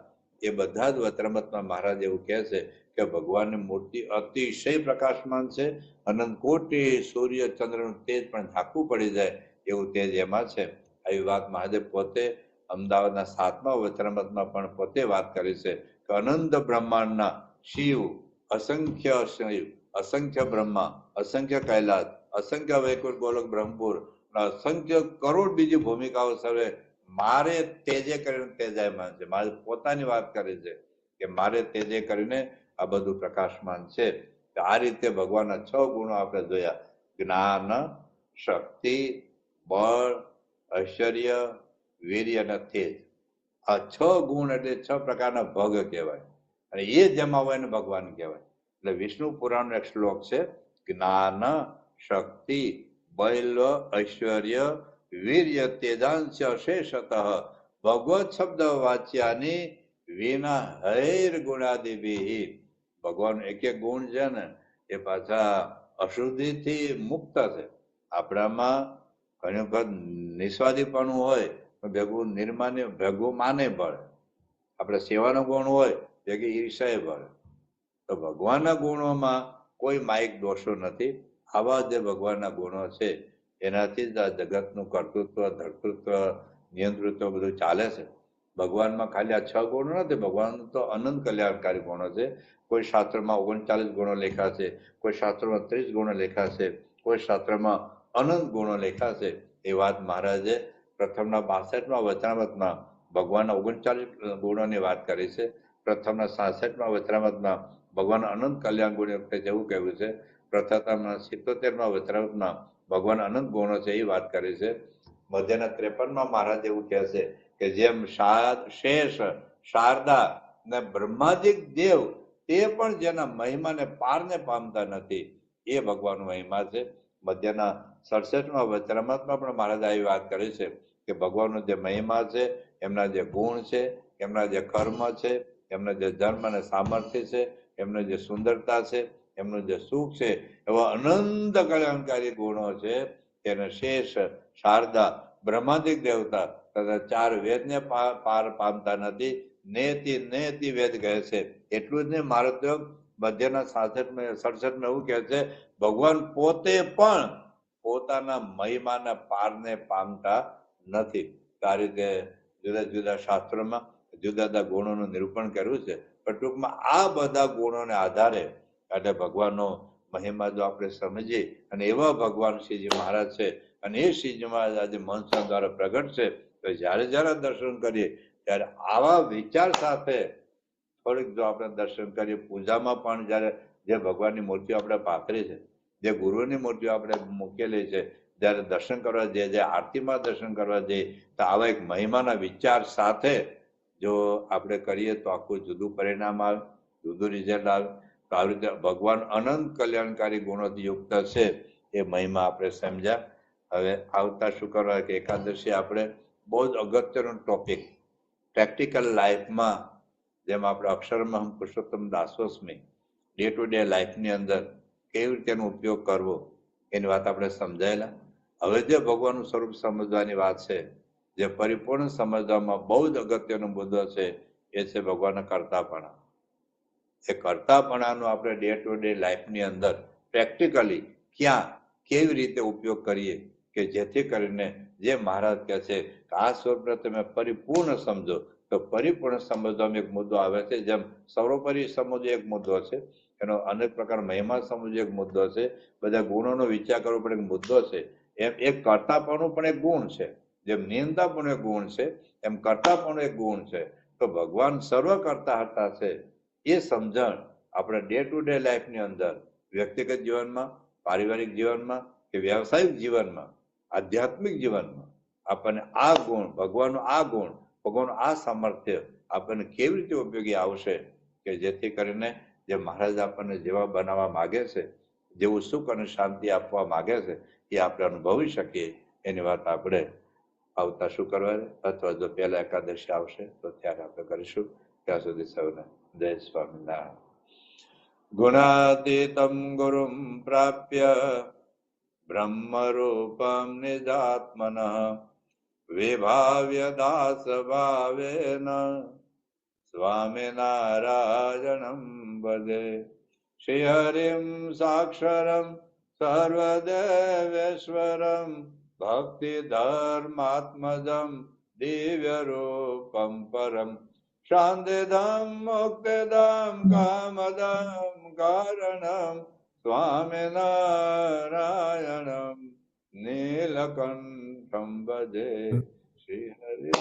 એ બધા જ વચનામતમાં મહારાજ એવું કહે છે કે ભગવાનની મૂર્તિ અતિશય પ્રકાશમાન છે. અનંત કોટી સૂર્ય ચંદ્રનું તેજ પણ ઝાંખું પડી જાય એવું તેજ એમાં છે. આવી વાત મહાદેવ પોતે અમદાવાદના 7મા વચનામતમાં પણ પોતે વાત કરી છે કે અનંત બ્રહ્માંડના શિવ, અસંખ્ય શિવ, અસંખ્ય બ્રહ્મા, અસંખ્ય કૈલાસ, અસંખ્ય વૈકુંઠ ગોલોક બ્રહ્મપુર, અસંખ્ય કરોડ બીજી ભૂમિકાઓ સર્વે મારે તેજે કરીને તેજાયમાન છે, મારે પોતાની વાત કરે છે કે મારે તેજે કરીને આ બધું પ્રકાશમાન છે. આ રીતે ભગવાનના 6 ગુણો આપણે જોયા: જ્ઞાન, શક્તિ, બળ, ઐશ્વર્ય, વીર્ય અને તેજ. આ 6 ગુણ એટલે 6 પ્રકારના ભગ કહેવાય, અને એ જેમાં હોય એને ભગવાન કહેવાય. એટલે વિષ્ણુ પુરાણનો એક શ્લોક છે: જ્ઞાન, શક્તિ, બળ, ઐશ્વર્ય, વીર્ય, તેજાંશ અશેષતઃ ભગવત શબ્દ વાચ્યાની વિના હૈર ગુણાદિભિ. ભગવાન એક એક ગુણ છે ને એ પાછા અશુદ્ધિથી મુક્ત છે. આપણામાં ઘણી વખત નિસ્વાદીપણું હોય ભેગું નિર્માન્ય ભેગું માને પડે. આપણે સેવાનો ગુણ હોય ભેગી ઈર્ષાએ પડે. તો ભગવાનના ગુણોમાં કોઈ માયિક દોષો નથી. આવા જે ભગવાનના ગુણો છે એનાથી જ આ જગતનું કર્તૃત્વ, ધર્તૃત્વ, નિયંતૃત્વ બધું ચાલે છે. ભગવાનમાં ખાલી આ 6 ગુણો નથી, ભગવાન તો અનંત કલ્યાણકારી ગુણો છે. કોઈ શાસ્ત્રમાં 39 ગુણો લખ્યા છે, કોઈ શાસ્ત્રમાં 30 ગુણો લખ્યા છે, કોઈ શાસ્ત્રમાં અનંત ગુણો લખ્યા છે. એ વાત મહારાજે પ્રથમના 62માં વચનામૃતમાં ભગવાનના 39 ગુણોની વાત કરી છે. પ્રથમના 66માં વચનામૃતમાં ભગવાન અનંત કલ્યાણ ગુણ વખતે જેવું કહ્યું છે. પ્રથમના 77માં વચનામૃતમાં ભગવાન અનંત ગુણો છે એ વાત કરી છે. મધ્યના 53માં મહારાજ એવું કહે છે કે જેમ શેષ, શારદા ને બ્રહ્માદિક દેવ તે પણ જેના મહિમાને પારને પામતા નથી એ ભગવાનનો મહિમા છે. મધ્યના 67માં વચનામૃતમાં પણ મહારાજ આવી વાત કરી છે કે ભગવાનનો જે મહિમા છે, એમના જે ગુણ છે, એમના જે કર્મ છે, એમના જે ધર્મ અને સામર્થ્ય છે, એમની જે સુંદરતા છે, એમનું જે સુખ છે, એવા અનંત કલ્યાણકારી ગુણો છે. તેને શેષ, શારદા, બ્રહ્માદિક દેવતા તથા 4 વેદને પાર પામતા નથી. નેતિ વેદ કહે છે. એટલું જ નહીં, મારે તો મધ્યના 67માં એવું કહે છે ભગવાન પોતે પણ પોતાના મહિમાના પારને પામતા નથી. આ રીતે જુદા જુદા શાસ્ત્રોમાં જુદા જુદા ગુણોનું નિરૂપણ કર્યું છે. પણ ટૂંકમાં આ બધા ગુણોને આધારે એટલે ભગવાનનો મહિમા જો આપણે સમજીએ અને એવા ભગવાન શ્રીજી મહારાજ છે અને એ શ્રીજી મહારાજ આજે મનસા દ્વારા પ્રગટ છે. તો જ્યારે જ્યારે દર્શન કરીએ ત્યારે આવા વિચાર સાથે થોડીક જો આપણે દર્શન કરીએ, પૂજામાં પણ જ્યારે જે ભગવાનની મૂર્તિઓ આપણે પાથરી છે, જે ગુરુની મૂર્તિઓ આપણે મૂકેલી છે, જ્યારે દર્શન કરવા જઈએ, જે આરતીમાં દર્શન કરવા જઈએ, તો આવા એક મહિમાના વિચાર સાથે જો આપણે કરીએ તો આખું જુદું પરિણામ આવે, જુદું રિઝલ્ટ આવે. તો આવી રીતે ભગવાન અનંત કલ્યાણકારી ગુણોથી યુક્ત છે એ મહિમા આપણે સમજ્યા. હવે આવતા શુક્રવાર કે એકાદશી આપણે બહુ જ અગત્યનો ટોપિક પ્રેક્ટિકલ લાઈફમાં, જેમ આપણે અક્ષરમહમ પુરુષોત્તમ દાસોસ્મી ડે ટુ ડે લાઈફની અંદર કેવી રીતે એનો ઉપયોગ કરવો એની વાત આપણે સમજાયેલા. હવે જે ભગવાનનું સ્વરૂપ સમજવાની વાત છે, જે પરિપૂર્ણ સમજવામાં બહુ જ અગત્યનો મુદ્દો છે એ છે ભગવાનના કર્તાપણા. એ કર્તાપણાનો આપણે ડે ટુ ડે લાઈફની અંદર પ્રેક્ટિકલી ક્યાં કેવી રીતે ઉપયોગ કરીએ કે જેથી કરીને જે મહારાજ કહે છે કે આ સ્વરૂપને તમે પરિપૂર્ણ સમજો. તો પરિપૂર્ણ સમજવામાં એક મુદ્દો આવે છે, જેમ સર્વોપરી સમજવો એક મુદ્દો છે, એનો અનેક પ્રકાર મહિમા સમજવો એક મુદ્દો છે, બધા ગુણોનો વિચાર કરવો પણ એક મુદ્દો છે. એમ એક કર્તાપણું પણ એક ગુણ છે. જેમ નિયંતા પણ એક ગુણ છે, એમ કર્તા પણ એક ગુણ છે. તો ભગવાન સર્વ કરતા હતા છે એ સમજણ આપણે ડે ટુ ડે લાઈફની અંદર વ્યક્તિગત જીવનમાં, પારિવારિક જીવનમાં કે વ્યવસાયિક જીવનમાં, આધ્યાત્મિક જીવનમાં આપણને આ ગુણ, ભગવાનનો આ ગુણ, ભગવાનનું આ સામર્થ્ય આપણને કેવી રીતે ઉપયોગી આવશે કે જેથી કરીને જે મહારાજ આપણને જેવા બનાવવા માગે છે, જેવું સુખ અને શાંતિ આપવા માગે છે એ આપણે અનુભવી શકીએ. એની વાત આપણે આવતા શુક્રવારે અથવા જો પહેલા એકાદશી આવશે તો ત્યારે આપણે કરીશું. ત્યાં સુધી સૌને જય સ્વામિનારાયણ. ગુણાતીતમ ગુરુમ પ્રાપ્ય બ્રહ્મ રૂપમ નિજાત્મન વિભાવ્ય દાસ ભાવેન સ્વામિનારાયણમ ભજે. શ્રી હરિમ સાક્ષરમ સર્વદેવેશ્વરમ ભક્તિ ધર્માત્મજમ દિવ્ય રૂપમ પરમ શાંતિદમ મુક્તિદમ કામદમ કારણમ સ્વામિનારાયણમ નીલકંઠમ ભજે. શ્રી હરિ